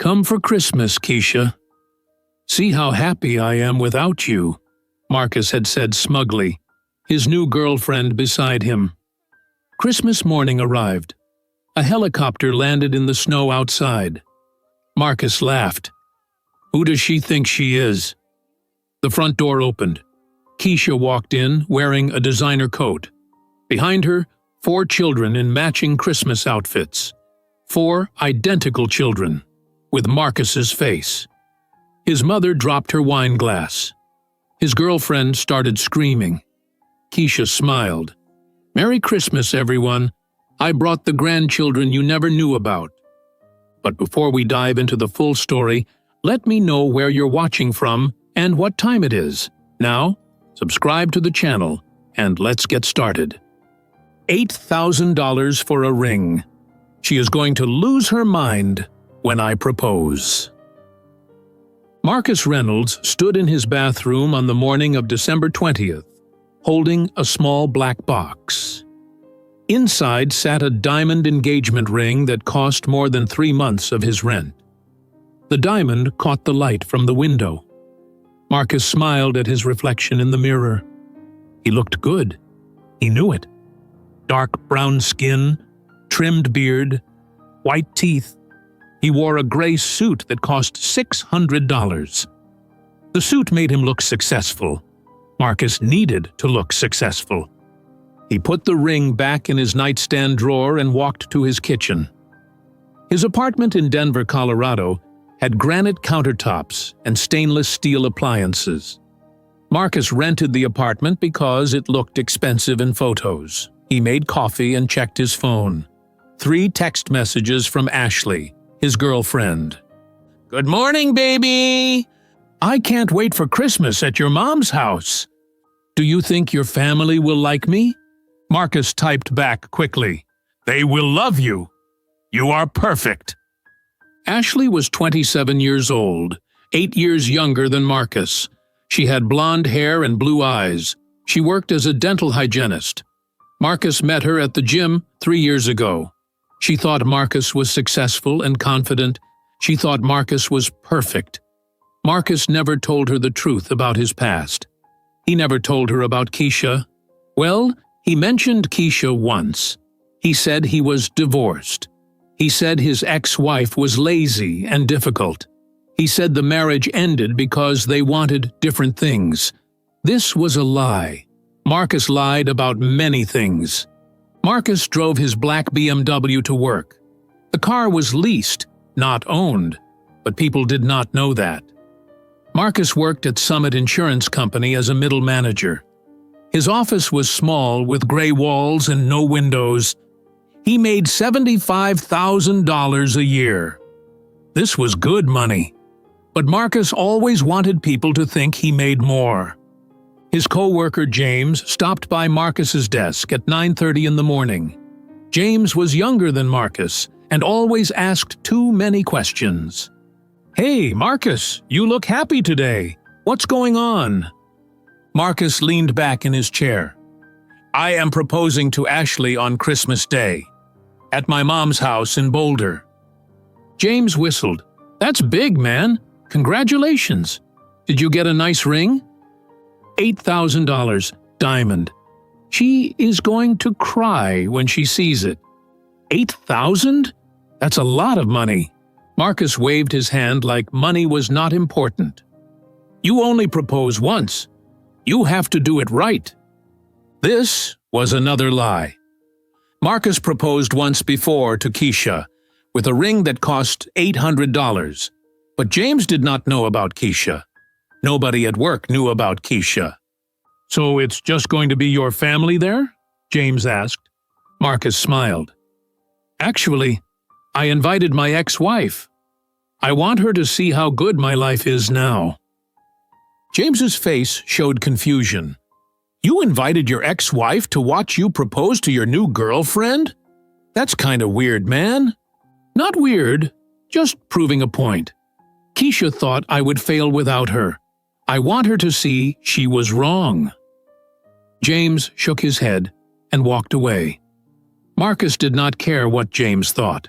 "Come for Christmas, Keisha. See how happy I am without you," Marcus had said smugly, his new girlfriend beside him. Christmas morning arrived. A helicopter landed in the snow outside. Marcus laughed. Who does she think she is? The front door opened. Keisha walked in, wearing a designer coat. Behind her, 4 children in matching Christmas outfits. 4 identical children, with Marcus's face. His mother dropped her wine glass. His girlfriend started screaming. Keisha smiled. "Merry Christmas, everyone. I brought the grandchildren you never knew about." But before we dive into the full story, let me know where you're watching from and what time it is. Now, subscribe to the channel, and let's get started. $8,000 for a ring. She is going to lose her mind when I propose. Marcus Reynolds stood in his bathroom on the morning of December 20th, holding a small black box. Inside sat a diamond engagement ring that cost more than 3 months of his rent. The diamond caught the light from the window. Marcus smiled at his reflection in the mirror. He looked good. He knew it. Dark brown skin, trimmed beard, white teeth. He wore a gray suit that cost $600. The suit made him look successful. Marcus needed to look successful. He put the ring back in his nightstand drawer and walked to his kitchen. His apartment in Denver, Colorado, had granite countertops and stainless steel appliances. Marcus rented the apartment because it looked expensive in photos. He made coffee and checked his phone. 3 text messages from Ashley, his girlfriend. "Good morning, baby! I can't wait for Christmas at your mom's house. Do you think your family will like me?" Marcus typed back quickly. "They will love you. You are perfect." Ashley was 27 years old, 8 years younger than Marcus. She had blonde hair and blue eyes. She worked as a dental hygienist. Marcus met her at the gym 3 years ago. She thought Marcus was successful and confident. She thought Marcus was perfect. Marcus never told her the truth about his past. He never told her about Keisha. Well, he mentioned Keisha once. He said he was divorced. He said his ex-wife was lazy and difficult. He said the marriage ended because they wanted different things. This was a lie. Marcus lied about many things. Marcus drove his black BMW to work. The car was leased, not owned, but people did not know that. Marcus worked at Summit Insurance Company as a middle manager. His office was small with gray walls and no windows. He made $75,000 a year. This was good money. But Marcus always wanted people to think he made more. His co-worker James stopped by Marcus's desk at 9:30 in the morning. James was younger than Marcus and always asked too many questions. "Hey, Marcus, you look happy today. What's going on?" Marcus leaned back in his chair. "I am proposing to Ashley on Christmas Day, at my mom's house in Boulder." James whistled. "That's big, man. Congratulations. Did you get a nice ring?" $8,000, diamond. She is going to cry when she sees it. $8,000? That's a lot of money. Marcus waved his hand like money was not important. "You only propose once. You have to do it right." This was another lie. Marcus proposed once before to Keisha, with a ring that cost $800. But James did not know about Keisha. Nobody at work knew about Keisha. "So it's just going to be your family there?" James asked. Marcus smiled. "Actually, I invited my ex-wife. I want her to see how good my life is now." James's face showed confusion. "You invited your ex-wife to watch you propose to your new girlfriend? That's kind of weird, man." "Not weird, just proving a point. Keisha thought I would fail without her. I want her to see she was wrong." James shook his head and walked away. Marcus did not care what James thought.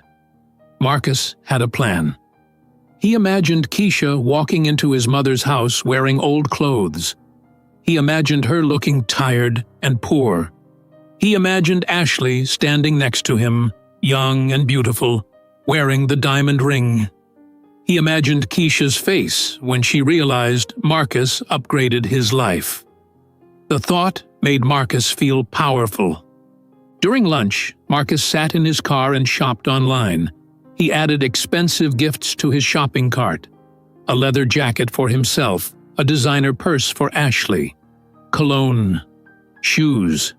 Marcus had a plan. He imagined Keisha walking into his mother's house wearing old clothes. He imagined her looking tired and poor. He imagined Ashley standing next to him, young and beautiful, wearing the diamond ring. He imagined Keisha's face when she realized Marcus upgraded his life. The thought made Marcus feel powerful. During lunch, Marcus sat in his car and shopped online. He added expensive gifts to his shopping cart: a leather jacket for himself, a designer purse for Ashley, cologne, shoes.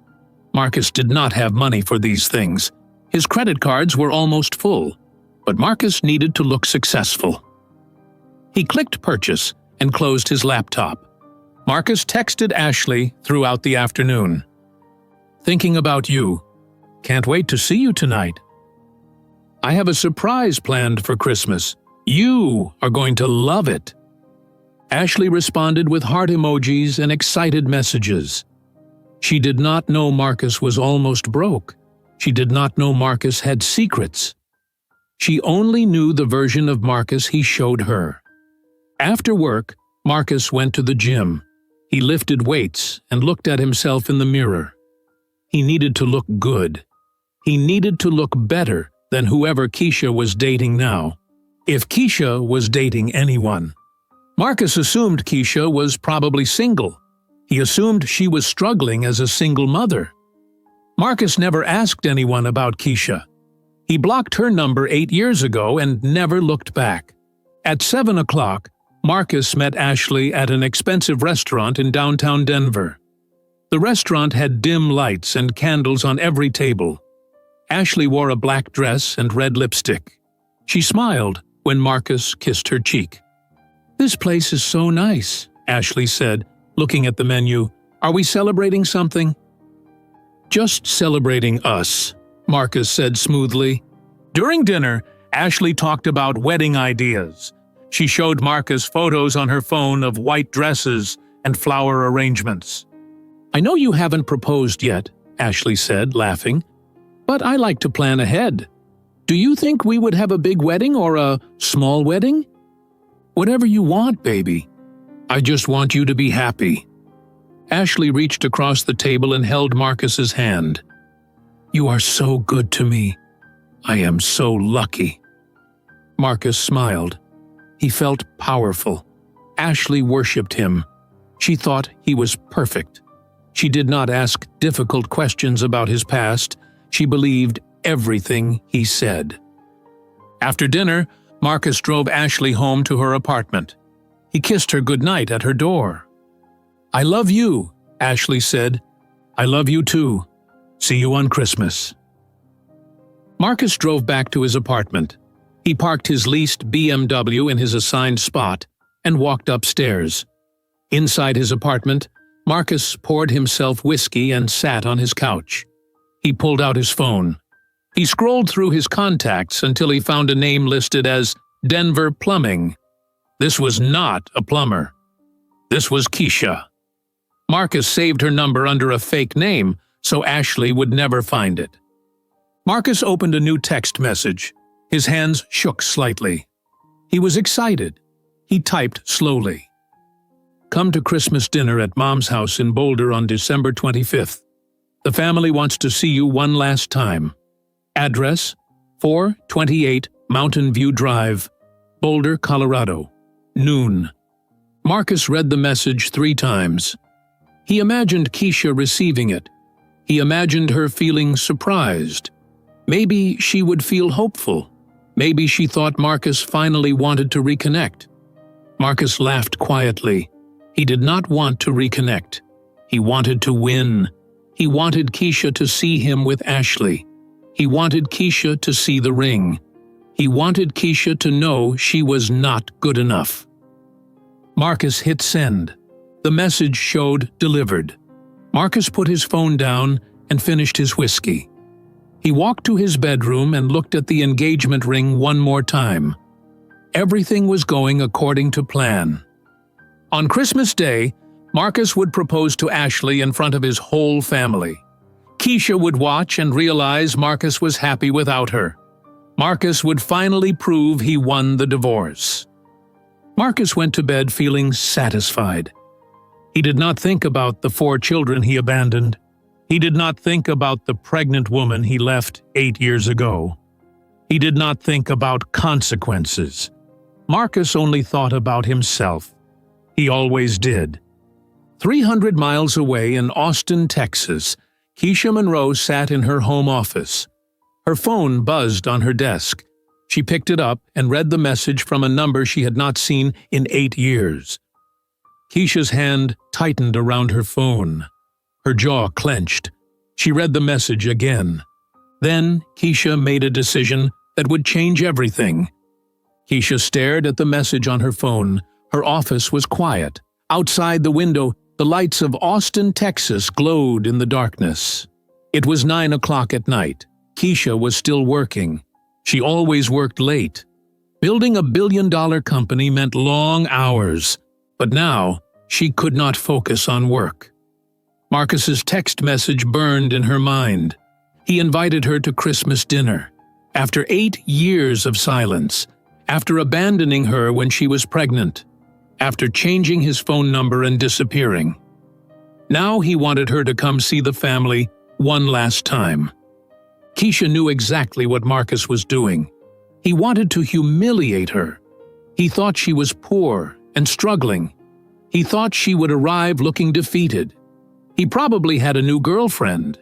Marcus did not have money for these things. His credit cards were almost full, but Marcus needed to look successful. He clicked purchase and closed his laptop. Marcus texted Ashley throughout the afternoon. "Thinking about you. Can't wait to see you tonight. I have a surprise planned for Christmas. You are going to love it." Ashley responded with heart emojis and excited messages. She did not know Marcus was almost broke. She did not know Marcus had secrets. She only knew the version of Marcus he showed her. After work, Marcus went to the gym. He lifted weights and looked at himself in the mirror. He needed to look good. He needed to look better than whoever Keisha was dating now, if Keisha was dating anyone. Marcus assumed Keisha was probably single. He assumed she was struggling as a single mother. Marcus never asked anyone about Keisha. He blocked her number 8 years ago and never looked back. At 7 o'clock, Marcus met Ashley at an expensive restaurant in downtown Denver. The restaurant had dim lights and candles on every table. Ashley wore a black dress and red lipstick. She smiled when Marcus kissed her cheek. "This place is so nice," Ashley said, looking at the menu. "Are we celebrating something?" "Just celebrating us," Marcus said smoothly. During dinner, Ashley talked about wedding ideas. She showed Marcus photos on her phone of white dresses and flower arrangements. "I know you haven't proposed yet," Ashley said, laughing, "but I like to plan ahead. Do you think we would have a big wedding or a small wedding?" "Whatever you want, baby. I just want you to be happy." Ashley reached across the table and held Marcus's hand. "You are so good to me. I am so lucky." Marcus smiled. He felt powerful. Ashley worshipped him. She thought he was perfect. She did not ask difficult questions about his past. She believed everything he said. After dinner, Marcus drove Ashley home to her apartment. He kissed her goodnight at her door. "I love you," Ashley said. "I love you too. See you on Christmas." Marcus drove back to his apartment. He parked his leased BMW in his assigned spot and walked upstairs. Inside his apartment, Marcus poured himself whiskey and sat on his couch. He pulled out his phone. He scrolled through his contacts until he found a name listed as Denver Plumbing. This was not a plumber. This was Keisha. Marcus saved her number under a fake name, so Ashley would never find it. Marcus opened a new text message. His hands shook slightly. He was excited. He typed slowly. "Come to Christmas dinner at Mom's house in Boulder on December 25th. The family wants to see you one last time. Address: 428 Mountain View Drive, Boulder, Colorado. Noon." Marcus read the message 3 times. He imagined Keisha receiving it. He imagined her feeling surprised. Maybe she would feel hopeful. Maybe she thought Marcus finally wanted to reconnect. Marcus laughed quietly. He did not want to reconnect. He wanted to win. He wanted Keisha to see him with Ashley. He wanted Keisha to see the ring. He wanted Keisha to know she was not good enough. Marcus hit send. The message showed delivered. Marcus put his phone down and finished his whiskey. He walked to his bedroom and looked at the engagement ring one more time. Everything was going according to plan. On Christmas Day, Marcus would propose to Ashley in front of his whole family. Keisha would watch and realize Marcus was happy without her. Marcus would finally prove he won the divorce. Marcus went to bed feeling satisfied. He did not think about the 4 children he abandoned. He did not think about the pregnant woman he left 8 years ago. He did not think about consequences. Marcus only thought about himself. He always did. 300 miles away in Austin, Texas, Keisha Monroe sat in her home office. Her phone buzzed on her desk. She picked it up and read the message from a number she had not seen in 8 years. Keisha's hand tightened around her phone. Her jaw clenched. She read the message again. Then Keisha made a decision that would change everything. Keisha stared at the message on her phone. Her office was quiet. Outside the window, the lights of Austin, Texas glowed in the darkness. It was 9 o'clock at night. Keisha was still working. She always worked late. Building a billion-dollar company meant long hours, but now she could not focus on work. Marcus's text message burned in her mind. He invited her to Christmas dinner. After 8 years of silence, after abandoning her when she was pregnant, after changing his phone number and disappearing. Now he wanted her to come see the family one last time. Keisha knew exactly what Marcus was doing. He wanted to humiliate her. He thought she was poor and struggling. He thought she would arrive looking defeated. He probably had a new girlfriend.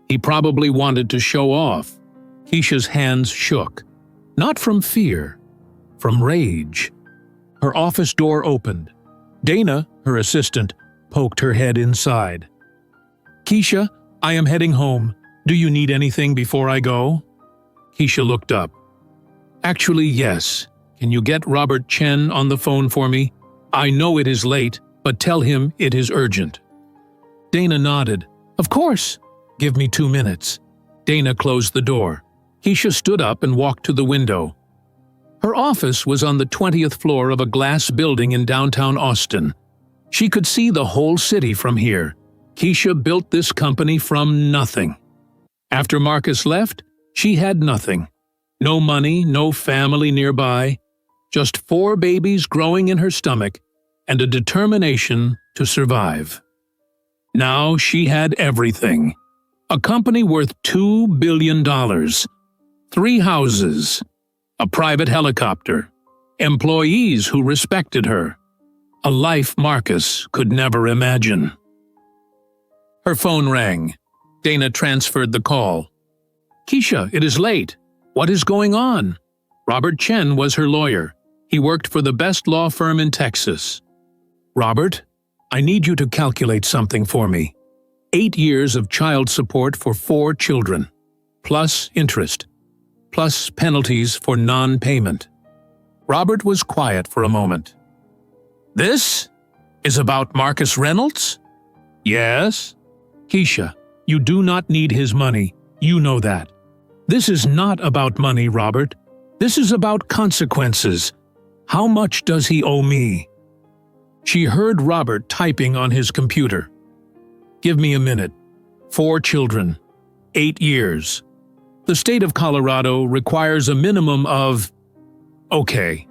He probably wanted to show off. Keisha's hands shook, not from fear, from rage. Her office door opened. Dana, her assistant, poked her head inside. "Keisha, I am heading home. Do you need anything before I go?" Keisha looked up. "Actually, yes. Can you get Robert Chen on the phone for me? I know it is late, but tell him it is urgent." Dana nodded. "Of course. Give me 2 minutes." Dana closed the door. Keisha stood up and walked to the window. Her office was on the 20th floor of a glass building in downtown Austin. She could see the whole city from here. Keisha built this company from nothing. After Marcus left, she had nothing. No money, no family nearby, just 4 babies growing in her stomach and a determination to survive. Now she had everything. A company worth $2 billion, 3 houses, a private helicopter, employees who respected her, a life Marcus could never imagine. Her phone rang. Dana transferred the call. "Keisha, it is late. What is going on?" Robert Chen was her lawyer. He worked for the best law firm in Texas. "Robert, I need you to calculate something for me. 8 years of child support for 4 children, plus interest, plus penalties for non-payment." Robert was quiet for a moment. "This is about Marcus Reynolds?" "Yes." "Keisha, you do not need his money. You know that. This is not about money, Robert. This is about consequences. How much does he owe me?" She heard Robert typing on his computer. "Give me a minute. 4 children. 8 years. The state of Colorado requires a minimum of… Okay.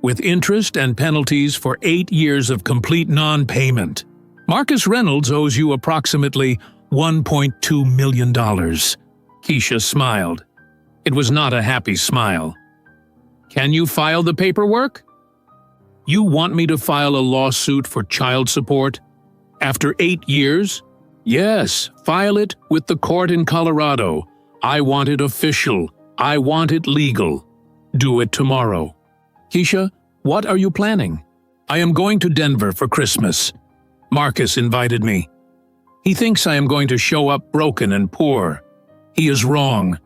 With interest and penalties for 8 years of complete non-payment. Marcus Reynolds owes you approximately $1.2 million. Keisha smiled. It was not a happy smile. "Can you file the paperwork?" "You want me to file a lawsuit for child support? After 8 years? Yes, file it with the court in Colorado. I want it official. I want it legal. Do it tomorrow." "Keisha, what are you planning?" "I am going to Denver for Christmas. Marcus invited me. He thinks I am going to show up broken and poor. He is wrong."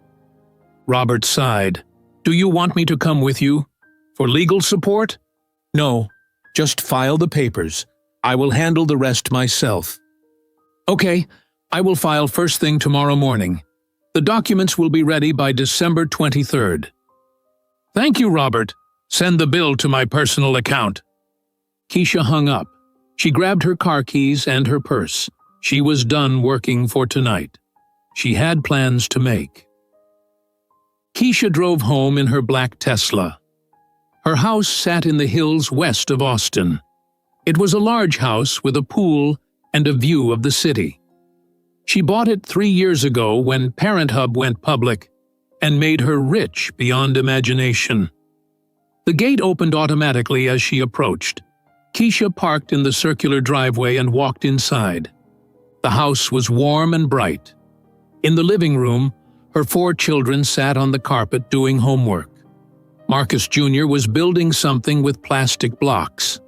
Robert sighed. "Do you want me to come with you? For legal support?" "No, just file the papers. I will handle the rest myself." "Okay, I will file first thing tomorrow morning. The documents will be ready by December 23rd. "Thank you, Robert. Send the bill to my personal account." Keisha hung up. She grabbed her car keys and her purse. She was done working for tonight. She had plans to make. Keisha drove home in her black Tesla. Her house sat in the hills west of Austin. It was a large house with a pool and a view of the city. She bought it 3 years ago when Parent Hub went public and made her rich beyond imagination. The gate opened automatically as she approached. Keisha parked in the circular driveway and walked inside. The house was warm and bright. In the living room, her 4 children sat on the carpet doing homework. Marcus Jr. was building something with plastic blocks.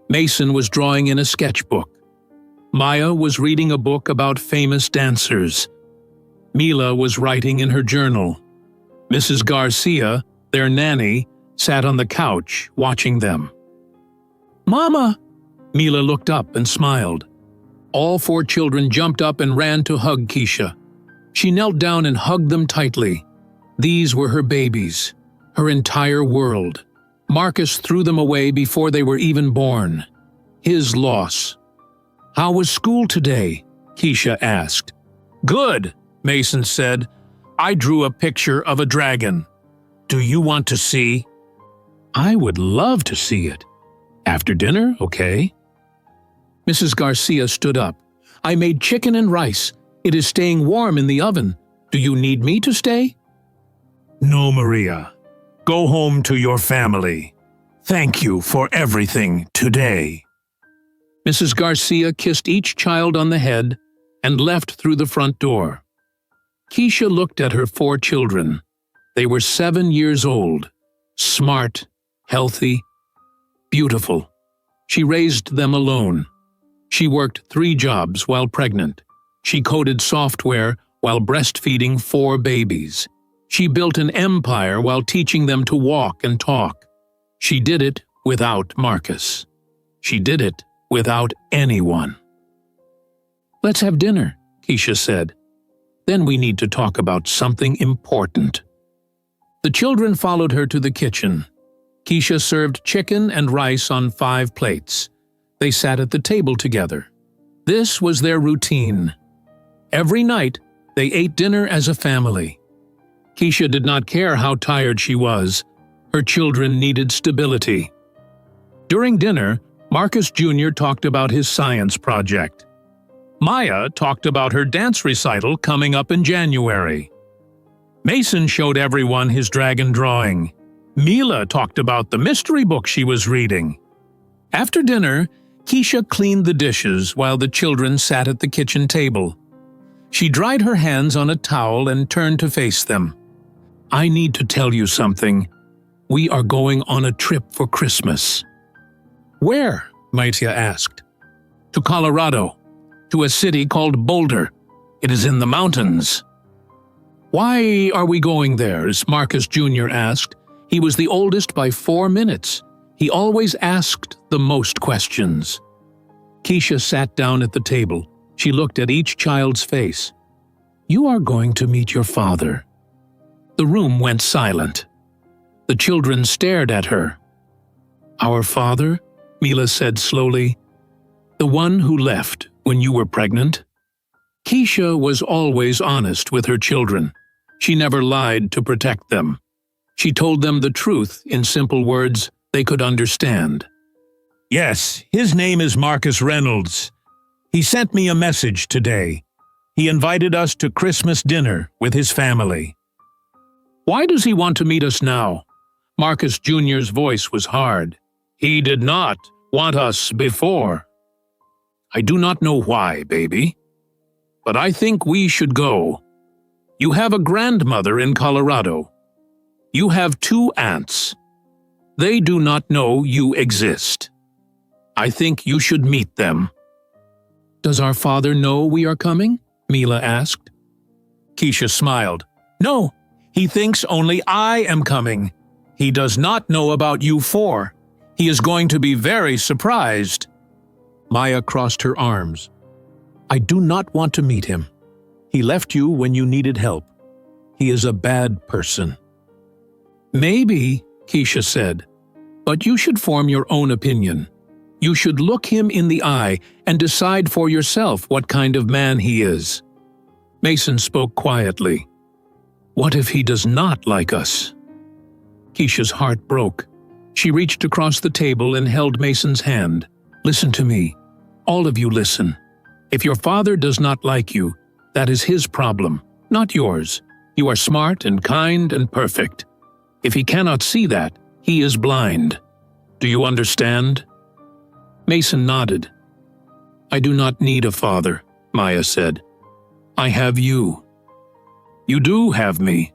Mason was drawing in a sketchbook. Maya was reading a book about famous dancers. Mila was writing in her journal. Mrs. Garcia, their nanny, sat on the couch watching them. "Mama!" Mila looked up and smiled. All 4 children jumped up and ran to hug Keisha. She knelt down and hugged them tightly. These were her babies, her entire world. Marcus threw them away before they were even born. His loss. "How was school today?" Keisha asked. "Good," Mason said. "I drew a picture of a dragon. Do you want to see?" "I would love to see it. After dinner, okay?" Mrs. Garcia stood up. "I made chicken and rice. It is staying warm in the oven. Do you need me to stay?" "No, Maria. Go home to your family. Thank you for everything today." Mrs. Garcia kissed each child on the head and left through the front door. Keisha looked at her 4 children. They were 7 years old, smart, healthy, beautiful. She raised them alone. She worked 3 jobs while pregnant. She coded software while breastfeeding 4 babies. She built an empire while teaching them to walk and talk. She did it without Marcus. She did it without anyone. "Let's have dinner," Keisha said. "Then we need to talk about something important." The children followed her to the kitchen. Keisha served chicken and rice on 5 plates. They sat at the table together. This was their routine. Every night, they ate dinner as a family. Keisha did not care how tired she was. Her children needed stability. During dinner, Marcus Jr. talked about his science project. Maya talked about her dance recital coming up in January. Mason showed everyone his dragon drawing. Mila talked about the mystery book she was reading. After dinner, Keisha cleaned the dishes while the children sat at the kitchen table. She dried her hands on a towel and turned to face them. "I need to tell you something. We are going on a trip for Christmas." "Where?" Maitia asked. "To Colorado, to a city called Boulder. It is in the mountains." "Why are we going there?" Marcus Jr. asked. He was the oldest by 4 minutes. He always asked the most questions. Keisha sat down at the table. She looked at each child's face. "You are going to meet your father." The room went silent. The children stared at her. "Our father?" Mila said slowly. "The one who left when you were pregnant?" Keisha was always honest with her children. She never lied to protect them. She told them the truth in simple words they could understand. "Yes, his name is Marcus Reynolds. He sent me a message today. He invited us to Christmas dinner with his family." "Why does he want to meet us now?" Marcus Jr.'s voice was hard. "He did not want us before." "I do not know why, baby. But I think we should go. You have a grandmother in Colorado. You have 2 aunts. They do not know you exist. I think you should meet them." "Does our father know we are coming?" Mila asked. Keisha smiled. "No, he thinks only I am coming. He does not know about you 4. He is going to be very surprised." Maya crossed her arms. "I do not want to meet him. He left you when you needed help. He is a bad person." "Maybe," Keisha said, "but you should form your own opinion. You should look him in the eye and decide for yourself what kind of man he is." Mason spoke quietly. "What if he does not like us?" Keisha's heart broke. She reached across the table and held Mason's hand. "Listen to me. All of you listen. If your father does not like you, that is his problem, not yours. You are smart and kind and perfect. If he cannot see that, he is blind. Do you understand?" Mason nodded. "I do not need a father," Maya said. "I have you. You do have me.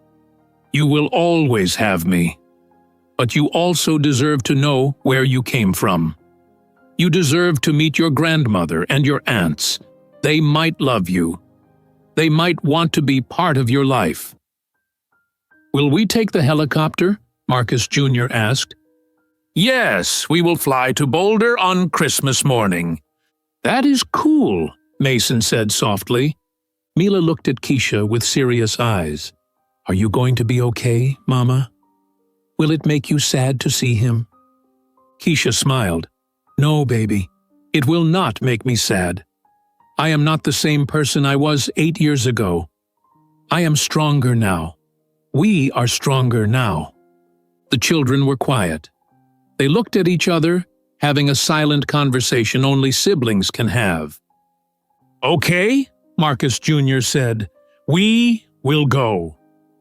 You will always have me. But you also deserve to know where you came from. You deserve to meet your grandmother and your aunts. They might love you. They might want to be part of your life." "Will we take the helicopter?" Marcus Jr. asked. "Yes, we will fly to Boulder on Christmas morning." "That is cool," Mason said softly. Mila looked at Keisha with serious eyes. "Are you going to be okay, Mama? Will it make you sad to see him?" Keisha smiled. "No, baby. It will not make me sad. I am not the same person I was 8 years ago. I am stronger now. We are stronger now." The children were quiet. They looked at each other, having a silent conversation only siblings can have. "Okay," Marcus Jr. said, "we will go.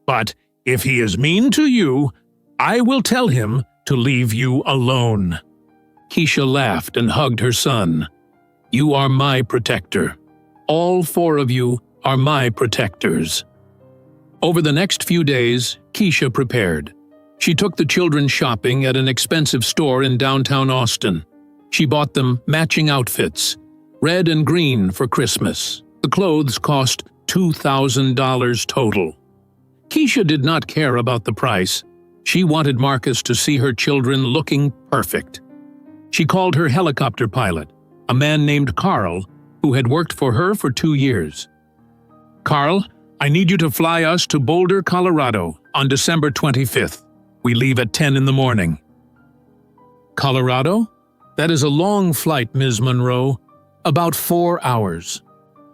But if he is mean to you, I will tell him to leave you alone." Keisha laughed and hugged her son. "You are my protector. All 4 of you are my protectors." Over the next few days, Keisha prepared. She took the children shopping at an expensive store in downtown Austin. She bought them matching outfits, red and green for Christmas. The clothes cost $2,000 total. Keisha did not care about the price. She wanted Marcus to see her children looking perfect. She called her helicopter pilot, a man named Carl, who had worked for her for 2 years. "Carl, I need you to fly us to Boulder, Colorado, on December 25th. We leave at 10 in the morning." "Colorado? That is a long flight, Ms. Monroe. About 4 hours.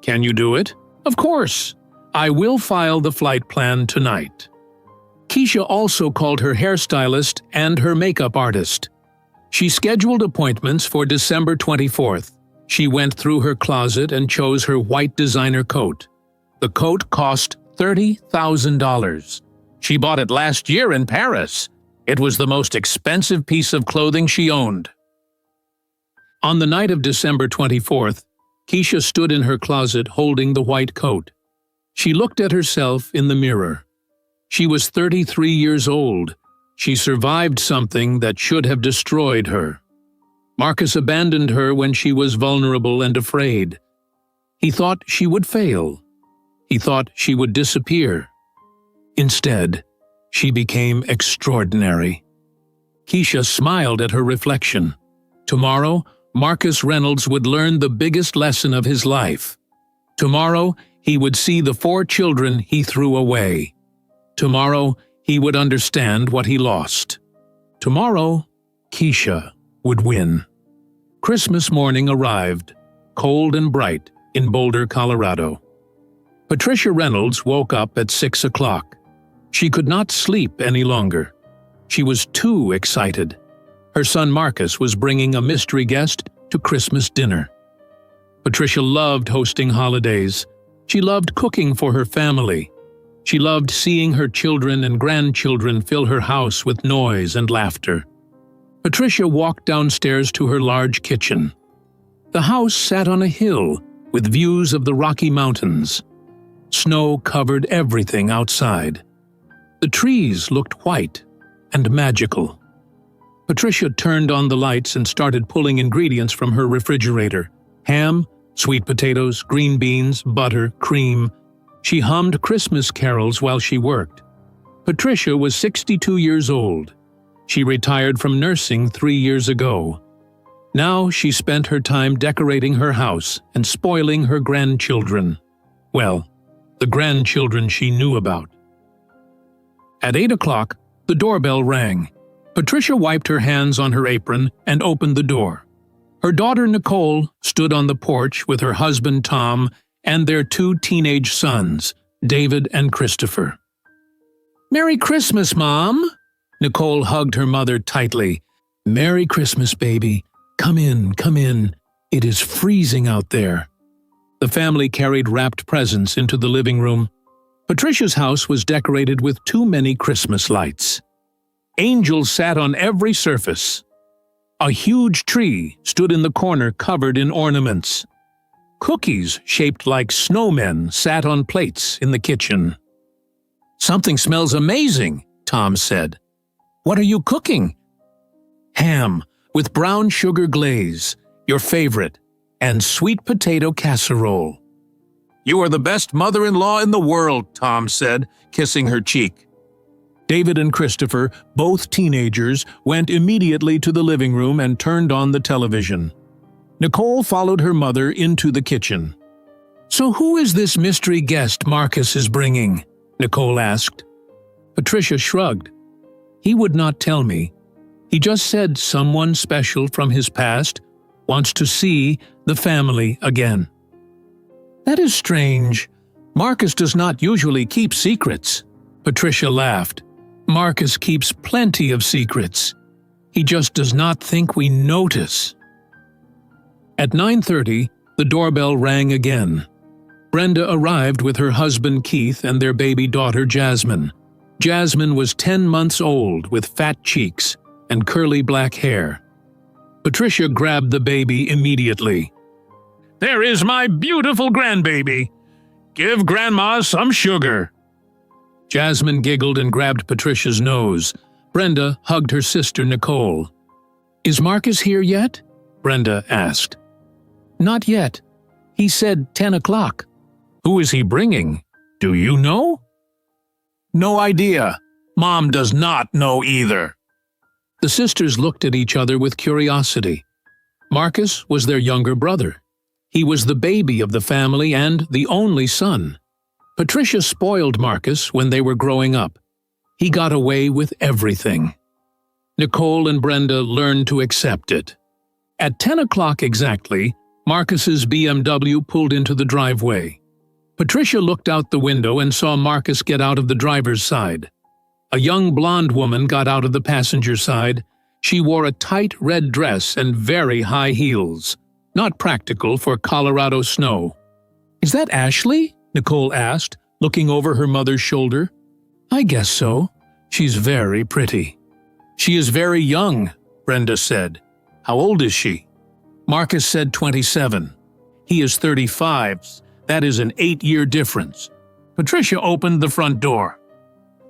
Can you do it?" "Of course. I will file the flight plan tonight." Keisha also called her hairstylist and her makeup artist. She scheduled appointments for December 24th. She went through her closet and chose her white designer coat. The coat cost $30,000. She bought it last year in Paris. It was the most expensive piece of clothing she owned. On the night of December 24th, Keisha stood in her closet holding the white coat. She looked at herself in the mirror. She was 33 years old. She survived something that should have destroyed her. Marcus abandoned her when she was vulnerable and afraid. He thought she would fail. He thought she would disappear. Instead, she became extraordinary. Keisha smiled at her reflection. Tomorrow, Marcus Reynolds would learn the biggest lesson of his life. Tomorrow, he would see the 4 children he threw away. Tomorrow, he would understand what he lost. Tomorrow, Keisha would win. Christmas morning arrived, cold and bright, in Boulder, Colorado. Patricia Reynolds woke up at 6 o'clock. She could not sleep any longer. She was too excited. Her son Marcus was bringing a mystery guest to Christmas dinner. Patricia loved hosting holidays. She loved cooking for her family. She loved seeing her children and grandchildren fill her house with noise and laughter. Patricia walked downstairs to her large kitchen. The house sat on a hill with views of the Rocky Mountains. Snow covered everything outside. The trees looked white and magical. Patricia turned on the lights and started pulling ingredients from her refrigerator: ham, sweet potatoes, green beans, butter, cream. She hummed Christmas carols while she worked. Patricia was 62 years old. She retired from nursing 3 years ago. Now she spent her time decorating her house and spoiling her grandchildren. Well, the grandchildren she knew about. At 8 o'clock, the doorbell rang. Patricia wiped her hands on her apron and opened the door. Her daughter Nicole stood on the porch with her husband Tom and their 2 teenage sons, David and Christopher. "Merry Christmas, Mom!" Nicole hugged her mother tightly. "Merry Christmas, baby. Come in, come in. It is freezing out there." The family carried wrapped presents into the living room. Patricia's house was decorated with too many Christmas lights. Angels sat on every surface. A huge tree stood in the corner covered in ornaments. Cookies shaped like snowmen sat on plates in the kitchen. "Something smells amazing," Tom said. "What are you cooking?" "Ham with brown sugar glaze, your favorite, and sweet potato casserole." "You are the best mother-in-law in the world," Tom said, kissing her cheek. David and Christopher, both teenagers, went immediately to the living room and turned on the television. Nicole followed her mother into the kitchen. "So who is this mystery guest Marcus is bringing?" Nicole asked. Patricia shrugged. "He would not tell me. He just said someone special from his past wants to see the family again." "That is strange. Marcus does not usually keep secrets." Patricia laughed. "Marcus keeps plenty of secrets. He just does not think we notice." At 9:30, the doorbell rang again. Brenda arrived with her husband Keith and their baby daughter Jasmine. Jasmine was 10 months old with fat cheeks and curly black hair. Patricia grabbed the baby immediately. "There is my beautiful grandbaby. Give Grandma some sugar." Jasmine giggled and grabbed Patricia's nose. Brenda hugged her sister Nicole. "Is Marcus here yet?" Brenda asked. "Not yet. He said 10 o'clock. "Who is he bringing? Do you know?" "No idea. Mom does not know either." The sisters looked at each other with curiosity. Marcus was their younger brother. He was the baby of the family and the only son. Patricia spoiled Marcus when they were growing up. He got away with everything. Nicole and Brenda learned to accept it. At 10 o'clock exactly, Marcus's BMW pulled into the driveway. Patricia looked out the window and saw Marcus get out of the driver's side. A young blonde woman got out of the passenger side. She wore a tight red dress and very high heels. Not practical for Colorado snow. "Is that Ashley?" Nicole asked, looking over her mother's shoulder. "I guess so. She's very pretty." "She is very young," Brenda said. "How old is she?" Marcus said 27. He is 35. That is an 8-year difference. Patricia opened the front door.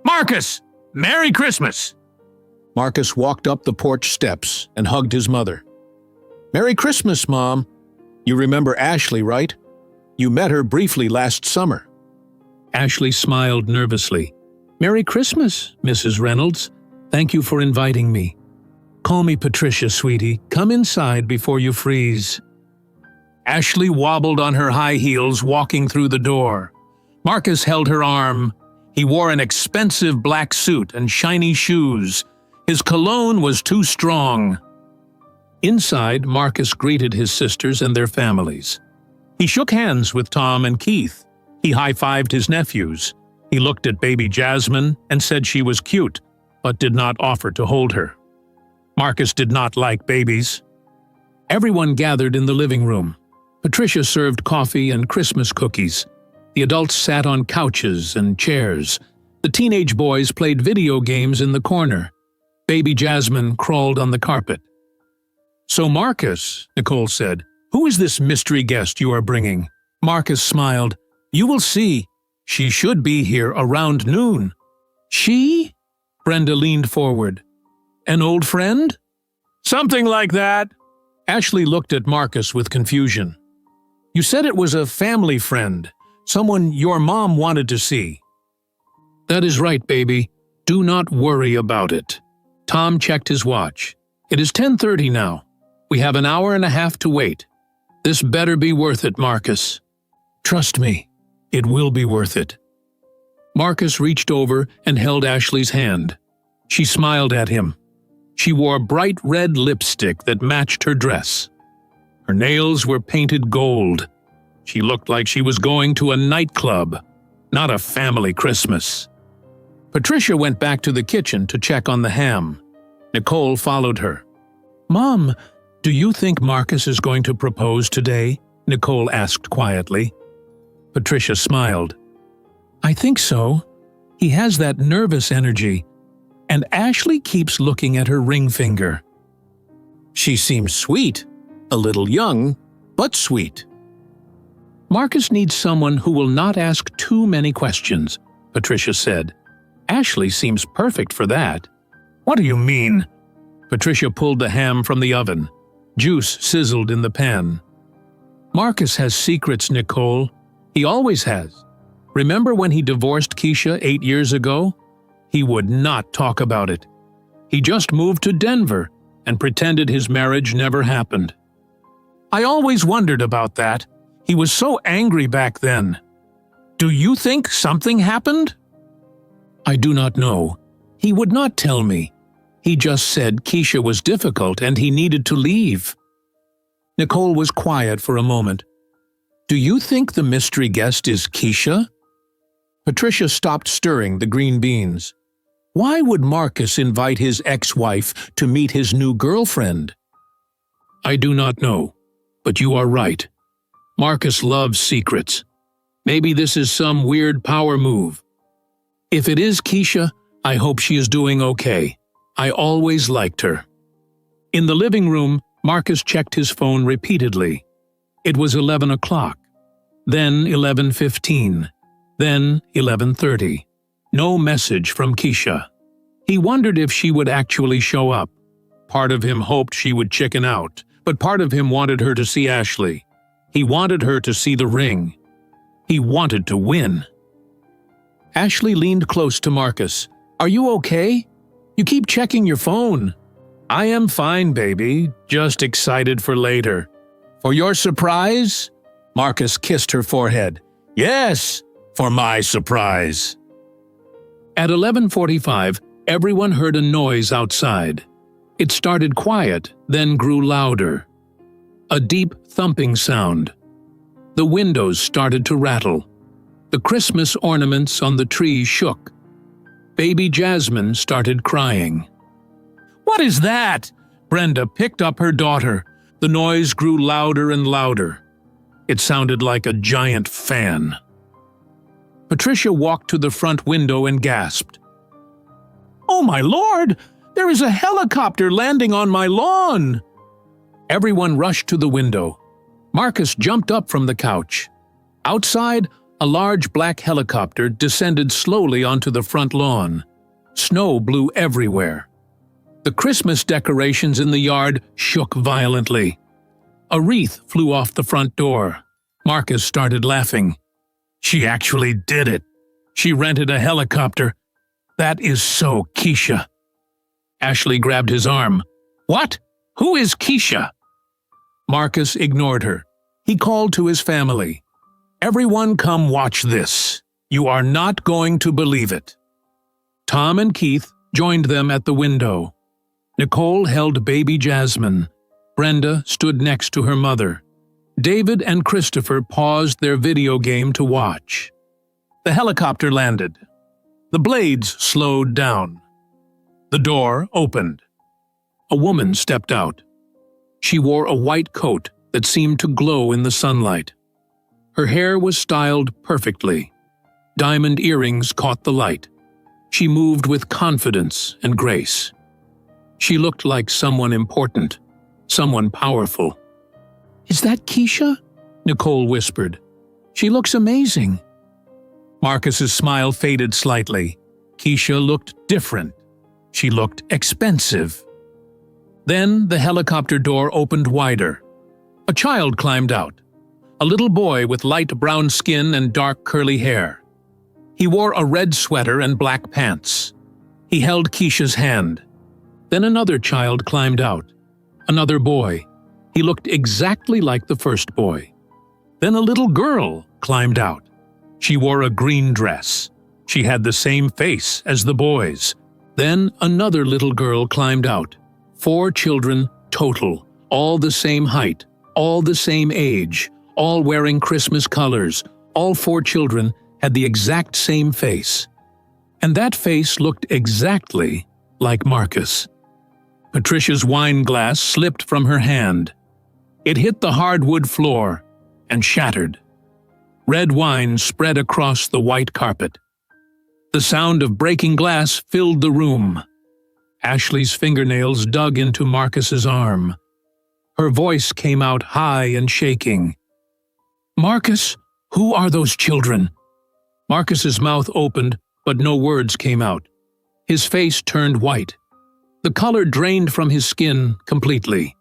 "Marcus! Merry Christmas!" Marcus walked up the porch steps and hugged his mother. "Merry Christmas, Mom. You remember Ashley, right? You met her briefly last summer." Ashley smiled nervously. "Merry Christmas, Mrs. Reynolds. Thank you for inviting me. Call me Patricia, sweetie. Come inside before you freeze." Ashley wobbled on her high heels, walking through the door. Marcus held her arm. He wore an expensive black suit and shiny shoes. His cologne was too strong. Inside, Marcus greeted his sisters and their families. He shook hands with Tom and Keith. He high-fived his nephews. He looked at baby Jasmine and said she was cute, but did not offer to hold her. Marcus did not like babies. Everyone gathered in the living room. Patricia served coffee and Christmas cookies. The adults sat on couches and chairs. The teenage boys played video games in the corner. Baby Jasmine crawled on the carpet. "So Marcus," Nicole said, "who is this mystery guest you are bringing?" Marcus smiled. "You will see. She should be here around noon." "She?" Brenda leaned forward. "An old friend?" "Something like that." Ashley looked at Marcus with confusion. "You said it was a family friend, someone your mom wanted to see." "That is right, baby. Do not worry about it." Tom checked his watch. "It is 10:30 now. We have an hour and a half to wait. This better be worth it, Marcus. Trust me, it will be worth it." Marcus reached over and held Ashley's hand. She smiled at him. She wore bright red lipstick that matched her dress. Her nails were painted gold. She looked like she was going to a nightclub, not a family Christmas. Patricia went back to the kitchen to check on the ham. Nicole followed her. "Mom, do you think Marcus is going to propose today?" Nicole asked quietly. Patricia smiled. "I think so. He has that nervous energy. And Ashley keeps looking at her ring finger. She seems sweet, a little young, but sweet." "Marcus needs someone who will not ask too many questions," Patricia said. "Ashley seems perfect for that." "What do you mean?" Patricia pulled the ham from the oven. Juice sizzled in the pan. "Marcus has secrets, Nicole. He always has. Remember when he divorced Keisha 8 years ago? He would not talk about it. He just moved to Denver and pretended his marriage never happened. I always wondered about that. He was so angry back then. Do you think something happened?" "I do not know. He would not tell me. He just said Keisha was difficult and he needed to leave." Nicole was quiet for a moment. "Do you think the mystery guest is Keisha?" Patricia stopped stirring the green beans. Why would Marcus invite his ex-wife to meet his new girlfriend? "I do not know, but you are right. Marcus loves secrets. Maybe this is some weird power move. If it is Keisha, I hope she is doing okay. I always liked her." In the living room, Marcus checked his phone repeatedly. It was 11 o'clock, then 11:15, then 11:30. No message from Keisha. He wondered if she would actually show up. Part of him hoped she would chicken out, but part of him wanted her to see Ashley. He wanted her to see the ring. He wanted to win. Ashley leaned close to Marcus. "Are you okay? You keep checking your phone." "I am fine, baby. Just excited for later." "For your surprise?" Marcus kissed her forehead. "Yes, for my surprise." At 11:45, everyone heard a noise outside. It started quiet, then grew louder. A deep thumping sound. The windows started to rattle. The Christmas ornaments on the tree shook. Baby Jasmine started crying. "What is that?" Brenda picked up her daughter. The noise grew louder and louder. It sounded like a giant fan. Patricia walked to the front window and gasped. "Oh my Lord! There is a helicopter landing on my lawn!" Everyone rushed to the window. Marcus jumped up from the couch. Outside, a large black helicopter descended slowly onto the front lawn. Snow blew everywhere. The Christmas decorations in the yard shook violently. A wreath flew off the front door. Marcus started laughing. "She actually did it. She rented a helicopter. That is so Keisha." Ashley grabbed his arm. "What? Who is Keisha?" Marcus ignored her. He called to his family. "Everyone come watch this. You are not going to believe it." Tom and Keith joined them at the window. Nicole held baby Jasmine. Brenda stood next to her mother. David and Christopher paused their video game to watch. The helicopter landed. The blades slowed down. The door opened. A woman stepped out. She wore a white coat that seemed to glow in the sunlight. Her hair was styled perfectly. Diamond earrings caught the light. She moved with confidence and grace. She looked like someone important, someone powerful. "Is that Keisha?" Nicole whispered. "She looks amazing." Marcus's smile faded slightly. Keisha looked different. She looked expensive. Then the helicopter door opened wider. A child climbed out. A little boy with light brown skin and dark curly hair. He wore a red sweater and black pants. He held Keisha's hand. Then another child climbed out. Another boy. He looked exactly like the first boy. Then a little girl climbed out. She wore a green dress. She had the same face as the boys. Then another little girl climbed out. 4 children total, all the same height, all the same age, all wearing Christmas colors. All 4 children had the exact same face. And that face looked exactly like Marcus. Patricia's wine glass slipped from her hand. It hit the hardwood floor and shattered. Red wine spread across the white carpet. The sound of breaking glass filled the room. Ashley's fingernails dug into Marcus's arm. Her voice came out high and shaking. "Marcus, who are those children?" Marcus's mouth opened, but no words came out. His face turned white. The color drained from his skin completely.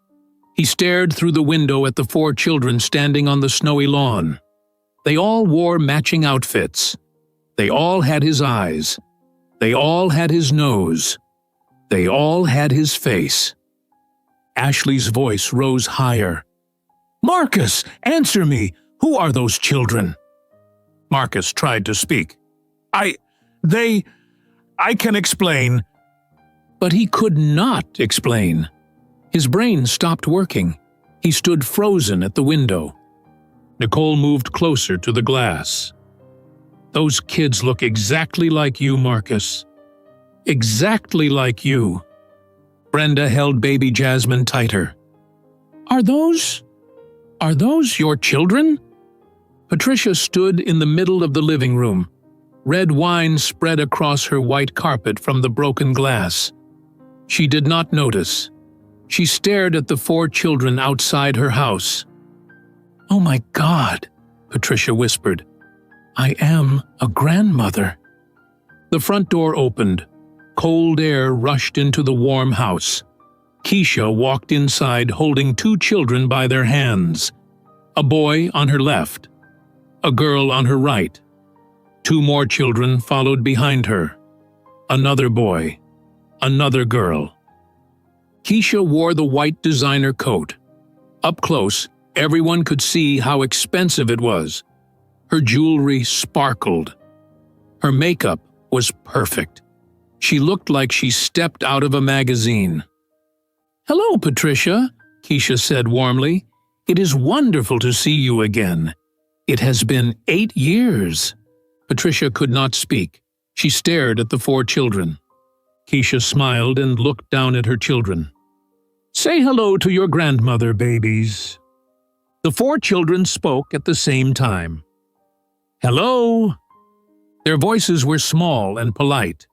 He stared through the window at the 4 children standing on the snowy lawn. They all wore matching outfits. They all had his eyes. They all had his nose. They all had his face. Ashley's voice rose higher. "Marcus, answer me! Who are those children?" Marcus tried to speak. I can explain." But he could not explain. His brain stopped working. He stood frozen at the window. Nicole moved closer to the glass. "Those kids look exactly like you, Marcus. Exactly like you." Brenda held baby Jasmine tighter. Are those your children?" Patricia stood in the middle of the living room. Red wine spread across her white carpet from the broken glass. She did not notice. She stared at the 4 children outside her house. "Oh my God," Patricia whispered. "I am a grandmother." The front door opened. Cold air rushed into the warm house. Keisha walked inside holding 2 children by their hands. A boy on her left. A girl on her right. 2 more children followed behind her. Another boy. Another girl. Keisha wore the white designer coat. Up close, everyone could see how expensive it was. Her jewelry sparkled. Her makeup was perfect. She looked like she stepped out of a magazine. "Hello, Patricia," Keisha said warmly. "It is wonderful to see you again. It has been 8 years." Patricia could not speak. She stared at the 4 children. Keisha smiled and looked down at her children. "Say hello to your grandmother, babies." The 4 children spoke at the same time. "Hello." Their voices were small and polite.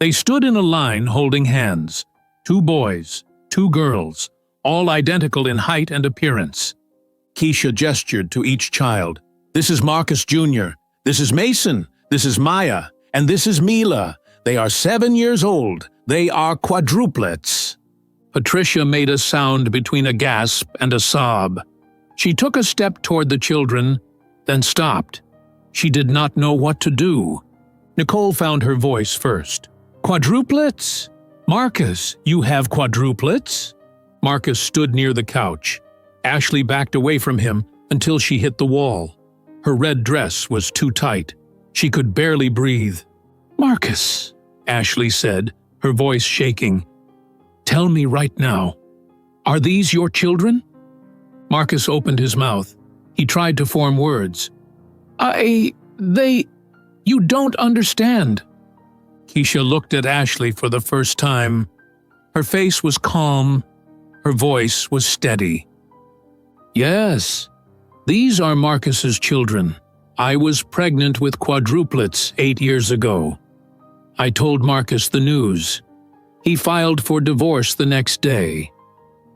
They stood in a line holding hands. 2 boys, 2 girls, all identical in height and appearance. Keisha gestured to each child. "This is Marcus Jr., this is Mason, this is Maya, and this is Mila. They are 7 years old. They are quadruplets." Patricia made a sound between a gasp and a sob. She took a step toward the children, then stopped. She did not know what to do. Nicole found her voice first. "Quadruplets? Marcus, you have quadruplets?" Marcus stood near the couch. Ashley backed away from him until she hit the wall. Her red dress was too tight. She could barely breathe. "Marcus," Ashley said, her voice shaking. "Tell me right now, are these your children?" Marcus opened his mouth. He tried to form words. You don't understand." Keisha looked at Ashley for the first time. Her face was calm. Her voice was steady. "Yes, these are Marcus's children. I was pregnant with quadruplets 8 years ago. I told Marcus the news. He filed for divorce the next day.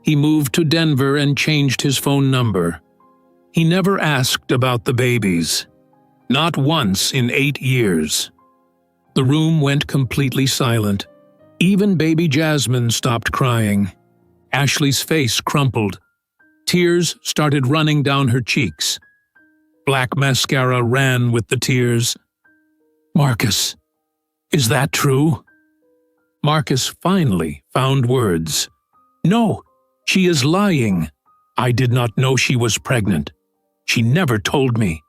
He moved to Denver and changed his phone number. He never asked about the babies. Not once in 8 years." The room went completely silent. Even baby Jasmine stopped crying. Ashley's face crumpled. Tears started running down her cheeks. Black mascara ran with the tears. "Marcus, is that true?" Marcus finally found words. "No, she is lying. I did not know she was pregnant. She never told me."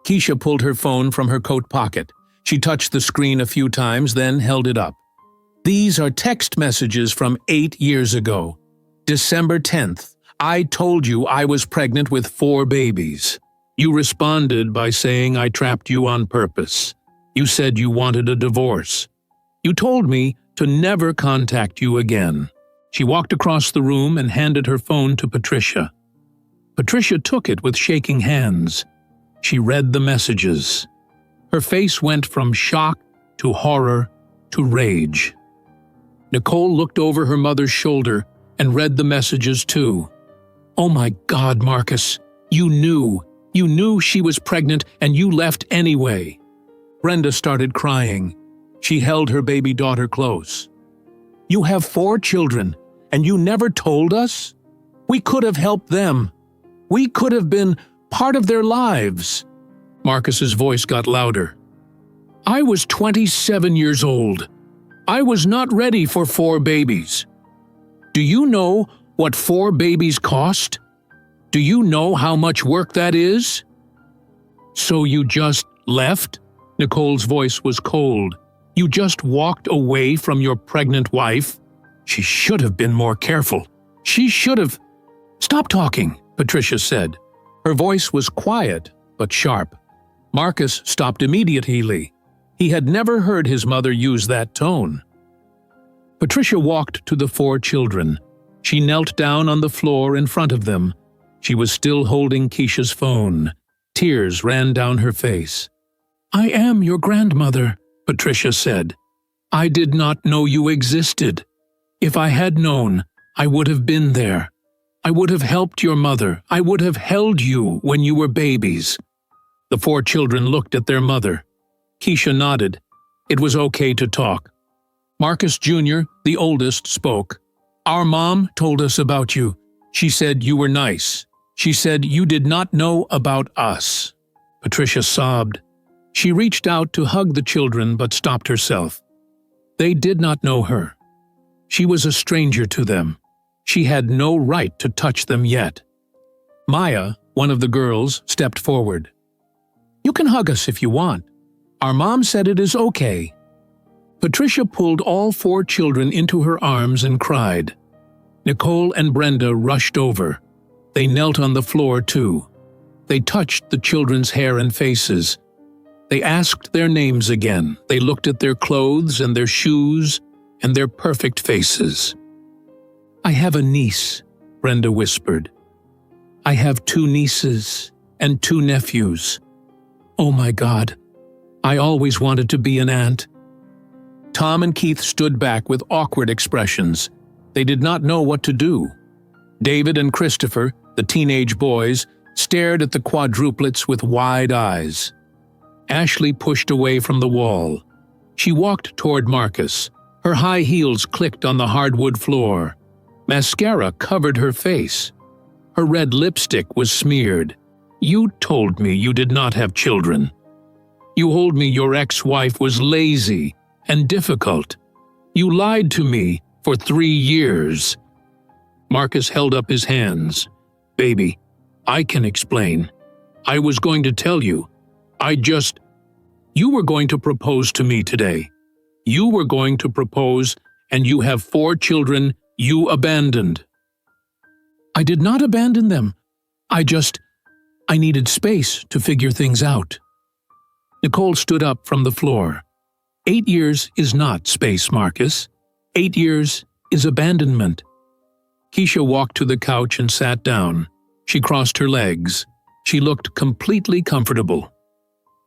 Keisha pulled her phone from her coat pocket. She touched the screen a few times, then held it up. "These are text messages from 8 years ago. December 10th, I told you I was pregnant with 4 babies. You responded by saying I trapped you on purpose. You said you wanted a divorce. You told me to never contact you again. She walked across the room and handed her phone to Patricia. Patricia took it with shaking hands. She read the messages. Her face went from shock to horror to rage. Nicole looked over her mother's shoulder and read the messages too. "Oh my God, Marcus, you knew she was pregnant and you left anyway." Brenda started crying. She held her baby daughter close. "You have 4 children and you never told us? We could have helped them. We could have been part of their lives." Marcus's voice got louder. "I was 27 years old. I was not ready for 4 babies. Do you know what 4 babies cost? Do you know how much work that is?" "So you just left?" Nicole's voice was cold. "You just walked away from your pregnant wife? She should have been more careful. She should have—" "Stop talking," Patricia said. Her voice was quiet but sharp. Marcus stopped immediately. He had never heard his mother use that tone. Patricia walked to the 4 children. She knelt down on the floor in front of them. She was still holding Keisha's phone. Tears ran down her face. "I am your grandmother," Patricia said. "I did not know you existed. If I had known, I would have been there. I would have helped your mother. I would have held you when you were babies." The 4 children looked at their mother. Keisha nodded. It was okay to talk. Marcus Jr., the oldest, spoke. "Our mom told us about you. She said you were nice. She said you did not know about us." Patricia sobbed. She reached out to hug the children but stopped herself. They did not know her. She was a stranger to them. She had no right to touch them yet. Maya, one of the girls, stepped forward. "You can hug us if you want. Our mom said it is okay." Patricia pulled all 4 children into her arms and cried. Nicole and Brenda rushed over. They knelt on the floor too. They touched the children's hair and faces. They asked their names again. They looked at their clothes and their shoes and their perfect faces. "I have a niece," Brenda whispered. "I have 2 nieces and 2 nephews. Oh my God, I always wanted to be an aunt." Tom and Keith stood back with awkward expressions. They did not know what to do. David and Christopher, the teenage boys, stared at the quadruplets with wide eyes. Ashley pushed away from the wall. She walked toward Marcus. Her high heels clicked on the hardwood floor. Mascara covered her face. Her red lipstick was smeared. "You told me you did not have children. You told me your ex-wife was lazy and difficult. You lied to me for 3 years." Marcus held up his hands. "Baby, I can explain. I was going to tell you. You were going to propose to me today. You were going to propose, and you have 4 children you abandoned." "I did not abandon them. I needed space to figure things out." Nicole stood up from the floor. 8 years is not space, Marcus. 8 years is abandonment. Keisha walked to the couch and sat down. She crossed her legs. She looked completely comfortable.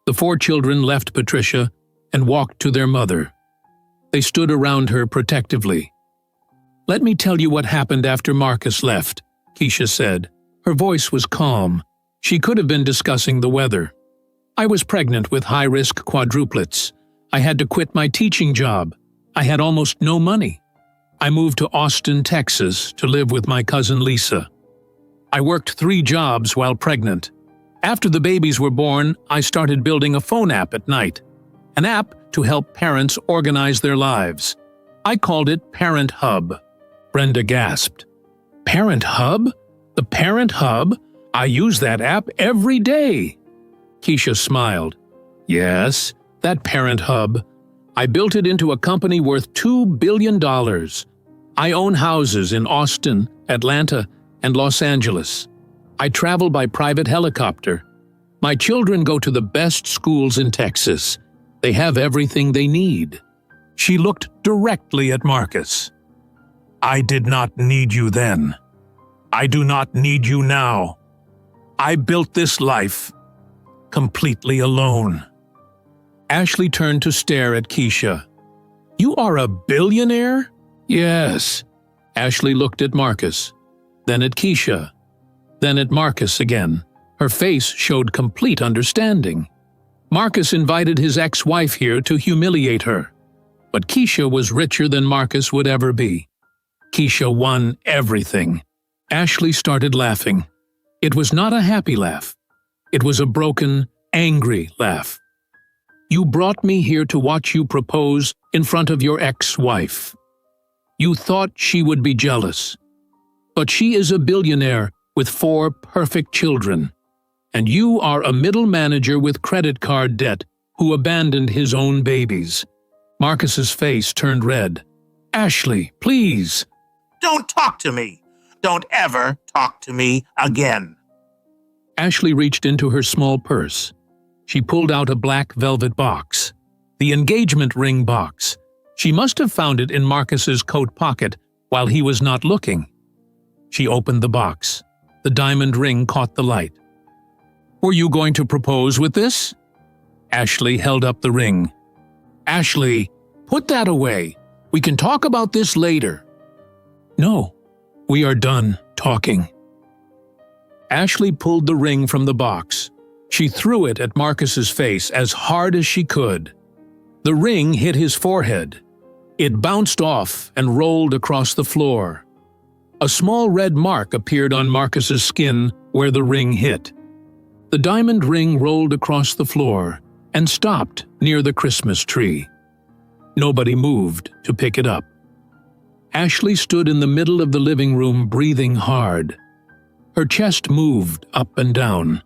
The 4 children left Patricia and walked to their mother. They stood around her protectively. "Let me tell you what happened after Marcus left," Keisha said. Her voice was calm. She could have been discussing the weather. "I was pregnant with high-risk quadruplets. I had to quit my teaching job. I had almost no money. I moved to Austin, Texas, to live with my cousin Lisa. I worked 3 jobs while pregnant. After the babies were born, I started building a phone app at night, an app to help parents organize their lives. I called it Parent Hub." Brenda gasped. "Parent Hub? The Parent Hub? I use that app every day." Keisha smiled. "Yes, that Parent Hub. I built it into a company worth $2 billion. I own houses in Austin, Atlanta, and Los Angeles. I travel by private helicopter. My children go to the best schools in Texas. They have everything they need." She looked directly at Marcus. I did not need you then. I do not need you now. I built this life completely alone." Ashley turned to stare at Keisha. "You are a billionaire?" "Yes." Ashley looked at Marcus, then at Keisha, then at Marcus again. Her face showed complete understanding. Marcus invited his ex-wife here to humiliate her. But Keisha was richer than Marcus would ever be. Keisha won everything. Ashley started laughing. It was not a happy laugh. It was a broken, angry laugh. "You brought me here to watch you propose in front of your ex-wife. You thought she would be jealous. But she is a billionaire with 4 perfect children. And you are a middle manager with credit card debt who abandoned his own babies." Marcus's face turned red. "Ashley, please." "Don't talk to me. Don't ever talk to me again." Ashley reached into her small purse. She pulled out a black velvet box. The engagement ring box. She must have found it in Marcus's coat pocket while he was not looking. She opened the box. The diamond ring caught the light. "Were you going to propose with this?" Ashley held up the ring. "Ashley, put that away. We can talk about this later." "No, we are done talking." Ashley pulled the ring from the box. She threw it at Marcus's face as hard as she could. The ring hit his forehead. It bounced off and rolled across the floor. A small red mark appeared on Marcus's skin where the ring hit. The diamond ring rolled across the floor and stopped near the Christmas tree. Nobody moved to pick it up. Ashley stood in the middle of the living room breathing hard. Her chest moved up and down.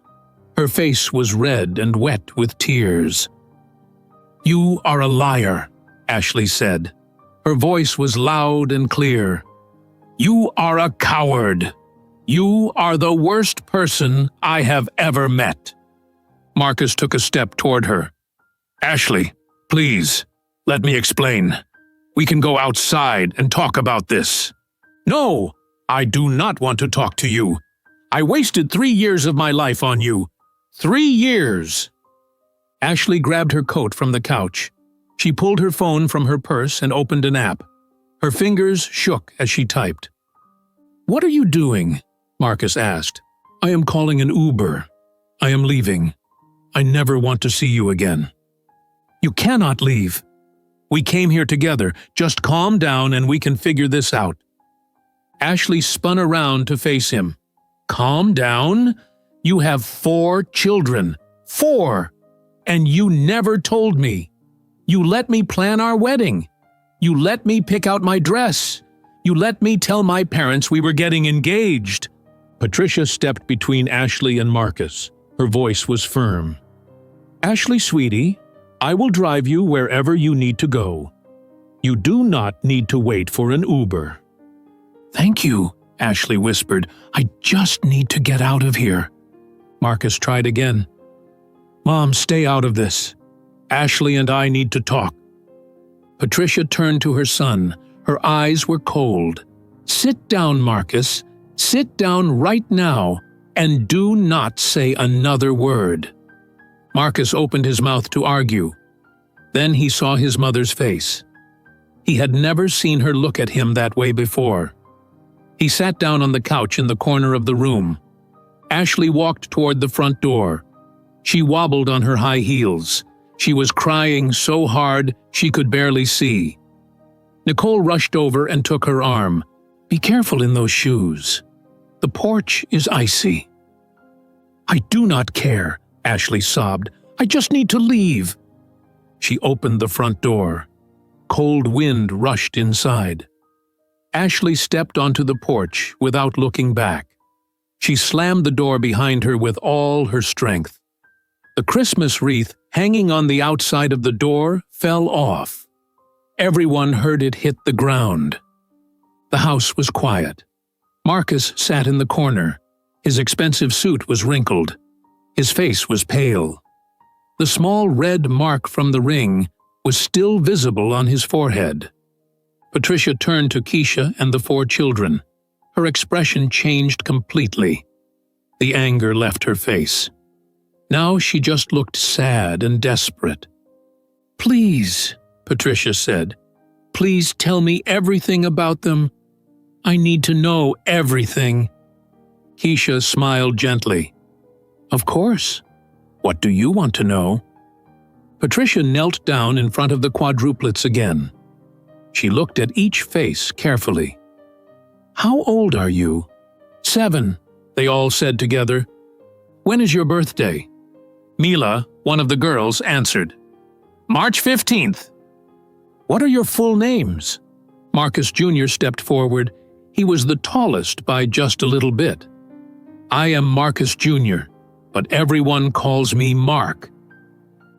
Her face was red and wet with tears. "You are a liar," Ashley said. Her voice was loud and clear. "You are a coward. You are the worst person I have ever met." Marcus took a step toward her. "Ashley, please, let me explain. We can go outside and talk about this." "No, I do not want to talk to you. I wasted 3 years of my life on you. 3 years!" Ashley grabbed her coat from the couch. She pulled her phone from her purse and opened an app. Her fingers shook as she typed. "What are you doing?" Marcus asked. "I am calling an Uber. I am leaving. I never want to see you again." "You cannot leave. We came here together. Just calm down and we can figure this out." Ashley spun around to face him. "Calm down? You have 4 children. 4! And you never told me. You let me plan our wedding. You let me pick out my dress. You let me tell my parents we were getting engaged." Patricia stepped between Ashley and Marcus. Her voice was firm. "Ashley, sweetie, I will drive you wherever you need to go. You do not need to wait for an Uber." "Thank you," Ashley whispered. "I just need to get out of here." Marcus tried again. "Mom, stay out of this. Ashley and I need to talk." Patricia turned to her son. Her eyes were cold. "Sit down, Marcus. Sit down right now, and do not say another word." Marcus opened his mouth to argue. Then he saw his mother's face. He had never seen her look at him that way before. He sat down on the couch in the corner of the room. Ashley walked toward the front door. She wobbled on her high heels. She was crying so hard she could barely see. Nicole rushed over and took her arm. "Be careful in those shoes. The porch is icy." "I do not care," Ashley sobbed. "I just need to leave." She opened the front door. Cold wind rushed inside. Ashley stepped onto the porch without looking back. She slammed the door behind her with all her strength. The Christmas wreath hanging on the outside of the door fell off. Everyone heard it hit the ground. The house was quiet. Marcus sat in the corner. His expensive suit was wrinkled. His face was pale. The small red mark from the ring was still visible on his forehead. Patricia turned to Keisha and the 4 children. Her expression changed completely. The anger left her face. Now she just looked sad and desperate. "Please," Patricia said, "please tell me everything about them. I need to know everything." Keisha smiled gently. "Of course. What do you want to know?" Patricia knelt down in front of the quadruplets again. She looked at each face carefully. "How old are you?" "7, they all said together. "When is your birthday?" Mila, one of the girls, answered. "March 15th. "What are your full names?" Marcus Jr. stepped forward. He was the tallest by just a little bit. "I am Marcus Jr., but everyone calls me Mark."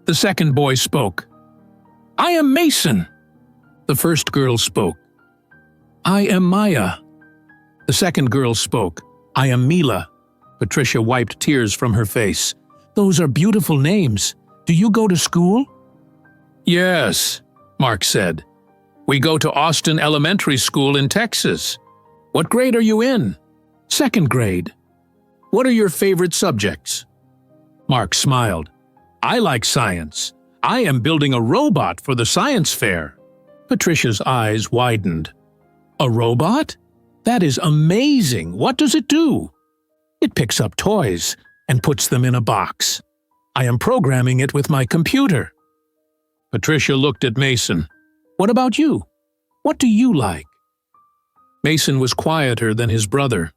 The second boy spoke. "I am Mason." The first girl spoke. "I am Maya." The second girl spoke. "I am Mila." Patricia wiped tears from her face. "Those are beautiful names. Do you go to school?" "Yes," Mark said. "We go to Austin Elementary School in Texas." "What grade are you in?" "Second grade." "What are your favorite subjects?" Mark smiled. "I like science. I am building a robot for the science fair." Patricia's eyes widened. "A robot? That is amazing. What does it do?" "It picks up toys and puts them in a box. I am programming it with my computer." Patricia looked at Mason. "What about you? What do you like?" Mason was quieter than his brother.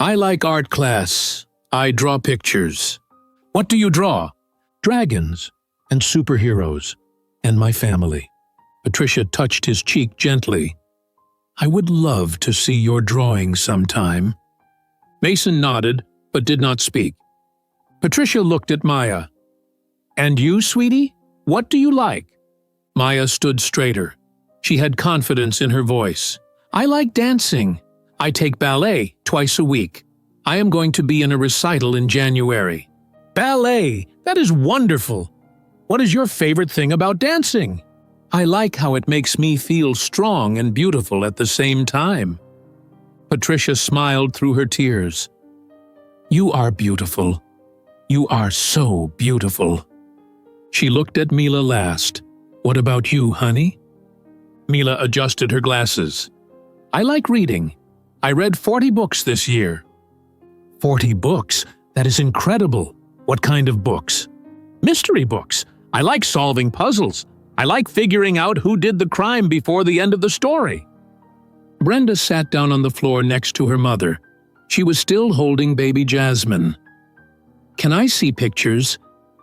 "I like art class. I draw pictures." "What do you draw?" "Dragons and superheroes and my family." Patricia touched his cheek gently. "I would love to see your drawing sometime." Mason nodded, but did not speak. Patricia looked at Maya. "And you, sweetie? What do you like?" Maya stood straighter. She had confidence in her voice. "I like dancing. I take ballet twice a week. I am going to be in a recital in January." "Ballet! That is wonderful! What is your favorite thing about dancing?" "I like how it makes me feel strong and beautiful at the same time." Patricia smiled through her tears. "You are beautiful. You are so beautiful." She looked at Mila last. "What about you, honey?" Mila adjusted her glasses. "I like reading. I read 40 books this year." 40 books? That is incredible. What kind of books? "Mystery books. I like solving puzzles. I like figuring out who did the crime before the end of the story." Brenda sat down on the floor next to her mother. She was still holding baby Jasmine. "Can I see pictures?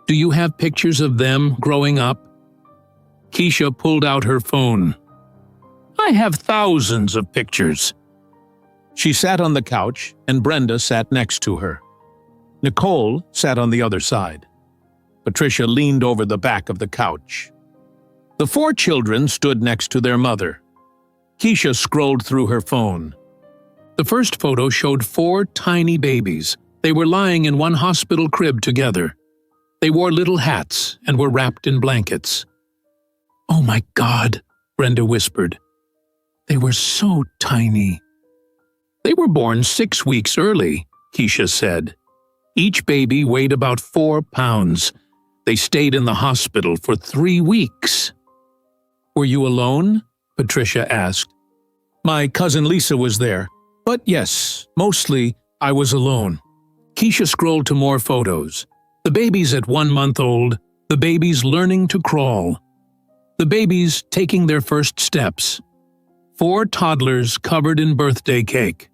Do you have pictures of them growing up?" Keisha pulled out her phone. "I have thousands of pictures." She sat on the couch, and Brenda sat next to her. Nicole sat on the other side. Patricia leaned over the back of the couch. The 4 children stood next to their mother. Keisha scrolled through her phone. The first photo showed 4 tiny babies. They were lying in one hospital crib together. They wore little hats and were wrapped in blankets. "Oh my God," Brenda whispered. "They were so tiny." "They were born 6 weeks early," Keisha said. "Each baby weighed about 4 pounds. They stayed in the hospital for 3 weeks." "Were you alone?" Patricia asked. "My cousin Lisa was there, but yes, mostly I was alone." Keisha scrolled to more photos. The babies at 1 month old, the babies learning to crawl, the babies taking their first steps, 4 toddlers covered in birthday cake,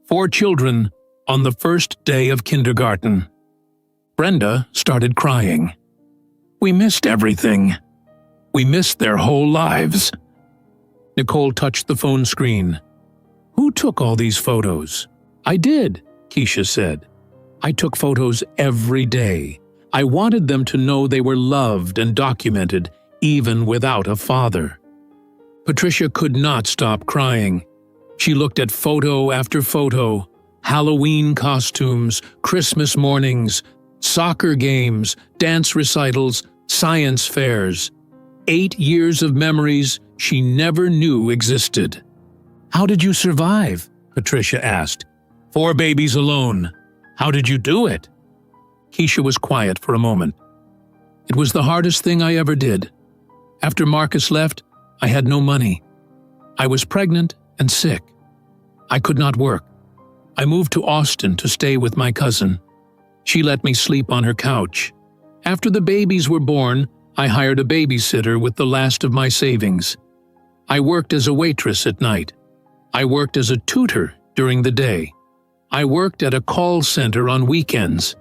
4 children on the first day of kindergarten. Brenda started crying. "We missed everything. We missed their whole lives." Nicole touched the phone screen. "Who took all these photos?" "I did," Keisha said. "I took photos every day. I wanted them to know they were loved and documented, even without a father." Patricia could not stop crying. She looked at photo after photo, Halloween costumes, Christmas mornings, soccer games, dance recitals, science fairs. 8 years of memories she never knew existed. "How did you survive?" Patricia asked. "4 babies alone. How did you do it?" Keisha was quiet for a moment. "It was the hardest thing I ever did. After Marcus left, I had no money. I was pregnant and sick. I could not work. I moved to Austin to stay with my cousin. She let me sleep on her couch. After the babies were born, I hired a babysitter with the last of my savings. I worked as a waitress at night. I worked as a tutor during the day. I worked at a call center on weekends.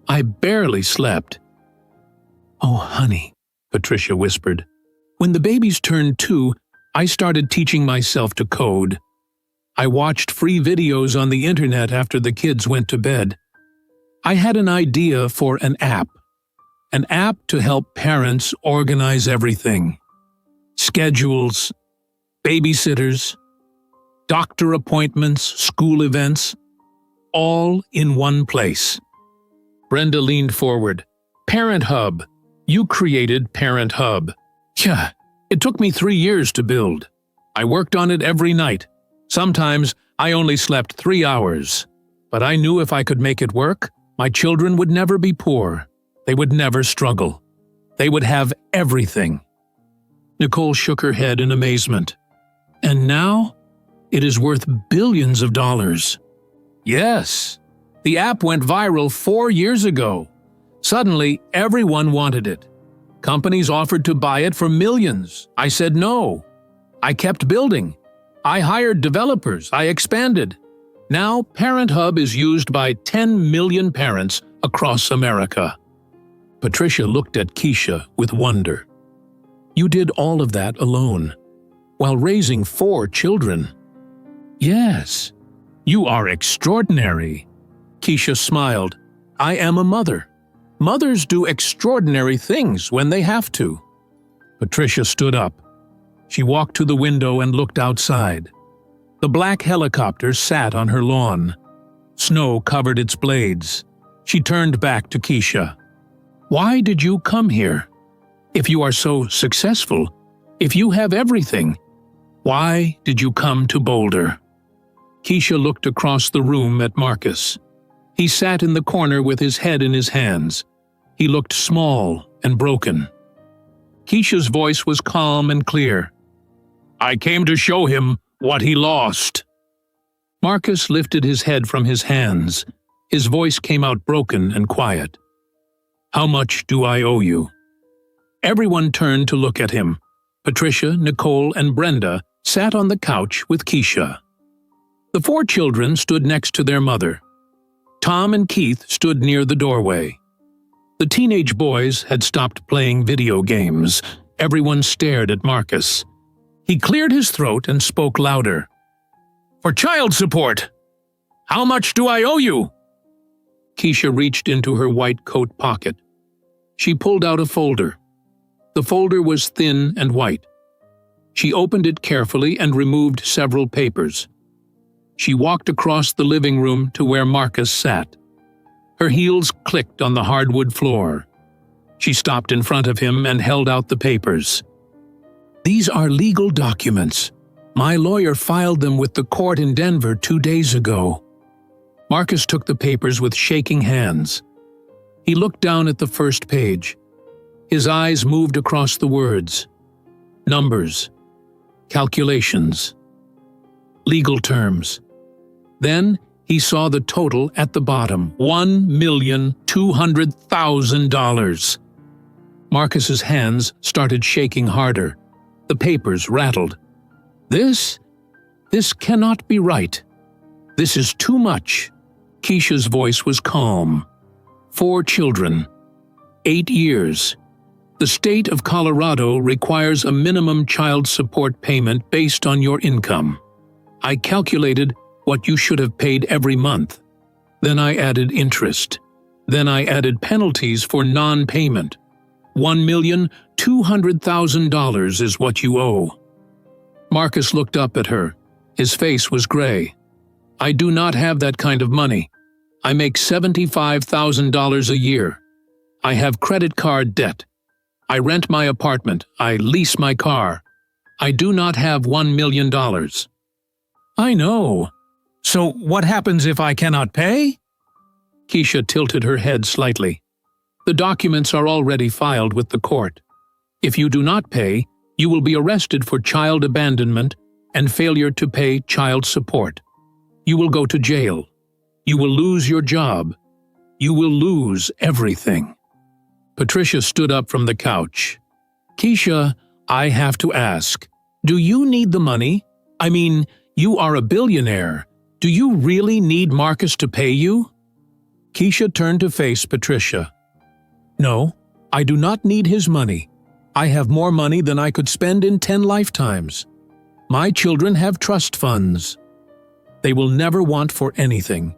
I barely slept." "Oh, honey," Patricia whispered. "When the babies turned 2, I started teaching myself to code. I watched free videos on the internet after the kids went to bed. I had an idea for an app to help parents organize everything. Schedules, babysitters, doctor appointments, school events, all in one place." Brenda leaned forward. "Parent Hub. You created Parent Hub." "Yeah, it took me 3 years to build. I worked on it every night. Sometimes I only slept 3 hours. But I knew if I could make it work, my children would never be poor. They would never struggle. They would have everything." Nicole shook her head in amazement. "And now, it is worth billions of dollars." "Yes. The app went viral 4 years ago. Suddenly, everyone wanted it. Companies offered to buy it for millions. I said no. I kept building. I hired developers. I expanded. Now, Parent Hub is used by 10 million parents across America." Patricia looked at Keisha with wonder. "You did all of that alone, while raising 4 children." "Yes. You are extraordinary." Keisha smiled. "I am a mother. Mothers do extraordinary things when they have to." Patricia stood up. She walked to the window and looked outside. The black helicopter sat on her lawn. Snow covered its blades. She turned back to Keisha. "Why did you come here? If you are so successful, if you have everything, why did you come to Boulder?" Keisha looked across the room at Marcus. He sat in the corner with his head in his hands. He looked small and broken. Keisha's voice was calm and clear. "I came to show him what he lost." Marcus lifted his head from his hands. His voice came out broken and quiet. "How much do I owe you?" Everyone turned to look at him. Patricia, Nicole, and Brenda sat on the couch with Keisha. The 4 children stood next to their mother. Tom and Keith stood near the doorway. The teenage boys had stopped playing video games. Everyone stared at Marcus. He cleared his throat and spoke louder. "For child support! How much do I owe you?" Keisha reached into her white coat pocket. She pulled out a folder. The folder was thin and white. She opened it carefully and removed several papers. She walked across the living room to where Marcus sat. Her heels clicked on the hardwood floor. She stopped in front of him and held out the papers. "These are legal documents. My lawyer filed them with the court in Denver 2 days ago." Marcus took the papers with shaking hands. He looked down at the first page. His eyes moved across the words. Numbers. Calculations. Legal terms. Then he saw the total at the bottom, $1,200,000. Marcus's hands started shaking harder. The papers rattled. This cannot be right. This is too much." Keisha's voice was calm. 4 children. 8 years. The state of Colorado requires a minimum child support payment based on your income. I calculated what you should have paid every month. Then I added interest. Then I added penalties for non-payment. $1,200,000 is what you owe. Marcus looked up at her. His face was gray. "I do not have that kind of money. I make $75,000 a year. I have credit card debt. I rent my apartment. I lease my car. I do not have $1 million. I know. So what happens if I cannot pay? Keisha tilted her head slightly. The documents are already filed with the court. If you do not pay, you will be arrested for child abandonment and failure to pay child support. You will go to jail. You will lose your job. You will lose everything. Patricia stood up from the couch. Keisha, I have to ask, do you need the money? I mean, you are a billionaire. Do you really need Marcus to pay you? Keisha turned to face Patricia. No, I do not need his money. I have more money than I could spend in 10 lifetimes. My children have trust funds. They will never want for anything.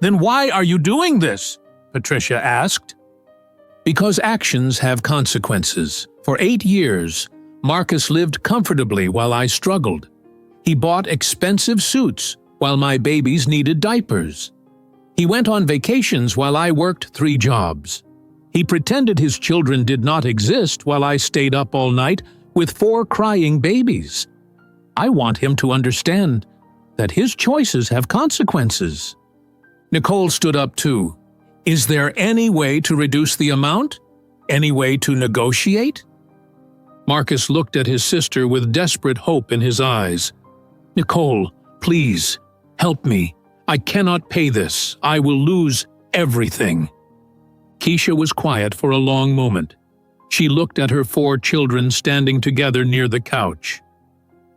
Then why are you doing this? Patricia asked. Because actions have consequences. For 8 years, Marcus lived comfortably while I struggled. He bought expensive suits while my babies needed diapers. He went on vacations while I worked 3 jobs. He pretended his children did not exist while I stayed up all night with 4 crying babies. I want him to understand that his choices have consequences. Nicole stood up too. Is there any way to reduce the amount? Any way to negotiate? Marcus looked at his sister with desperate hope in his eyes. Nicole, please, help me. I cannot pay this. I will lose everything. Keisha was quiet for a long moment. She looked at her 4 children standing together near the couch.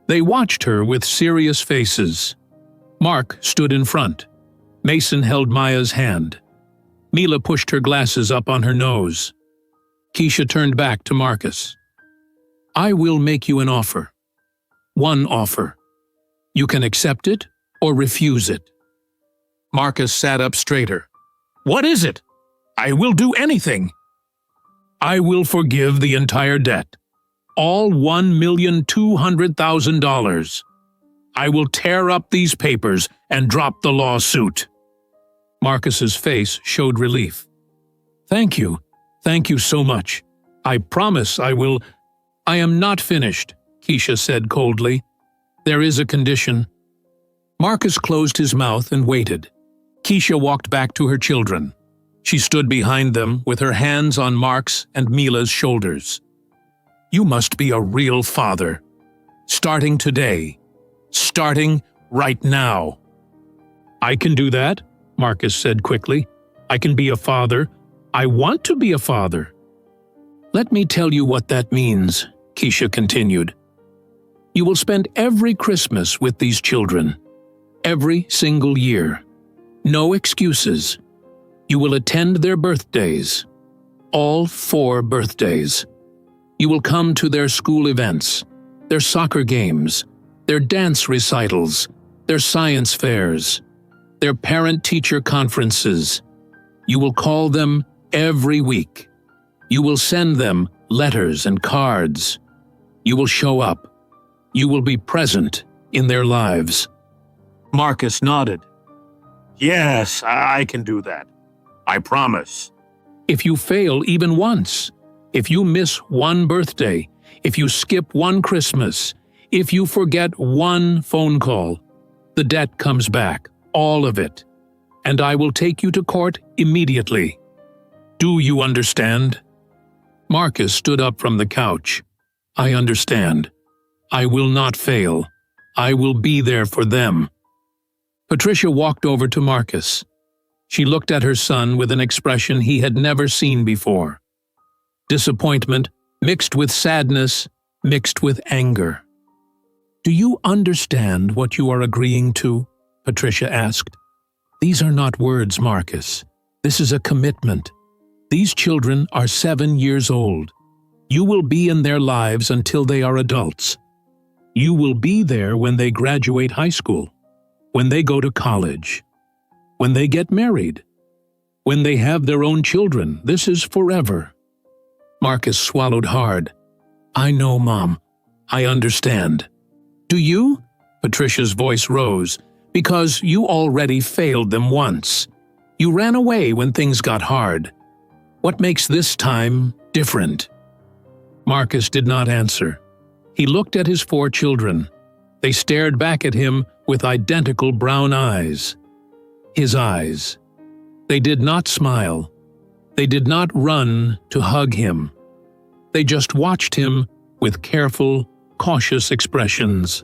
They watched her with serious faces. Mark stood in front. Mason held Maya's hand. Mila pushed her glasses up on her nose. Keisha turned back to Marcus. I will make you an offer. One offer. You can accept it or refuse it. Marcus sat up straighter. What is it? I will do anything. I will forgive the entire debt. All $1,200,000. I will tear up these papers and drop the lawsuit. Marcus's face showed relief. Thank you. Thank you so much. I promise I will. I am not finished, Keisha said coldly. There is a condition. Marcus closed his mouth and waited. Keisha walked back to her children. She stood behind them with her hands on Mark's and Mila's shoulders. You must be a real father. Starting today. Starting right now. I can do that, Marcus said quickly. I can be a father. I want to be a father. Let me tell you what that means, Keisha continued. You will spend every Christmas with these children. Every single year. No excuses. You will attend their birthdays. All 4 birthdays. You will come to their school events, their soccer games, their dance recitals, their science fairs, their parent-teacher conferences. You will call them every week. You will send them letters and cards. You will show up. You will be present in their lives. Marcus nodded. Yes, I can do that. I promise. If you fail even once, if you miss one birthday, if you skip one Christmas, if you forget one phone call, the debt comes back, all of it, and I will take you to court immediately. Do you understand? Marcus stood up from the couch. I understand. I will not fail. I will be there for them. Patricia walked over to Marcus. She looked at her son with an expression he had never seen before. Disappointment, mixed with sadness, mixed with anger. Do you understand what you are agreeing to? Patricia asked. These are not words, Marcus. This is a commitment. These children are 7 years old. You will be in their lives until they are adults. You will be there when they graduate high school, when they go to college, when they get married, when they have their own children. This is forever. Marcus swallowed hard. I know, Mom. I understand. Do you? Patricia's voice rose. Because you already failed them once. You ran away when things got hard. What makes this time different? Marcus did not answer. He looked at his 4 children. They stared back at him with identical brown eyes. His eyes. They did not smile. They did not run to hug him. They just watched him with careful, cautious expressions.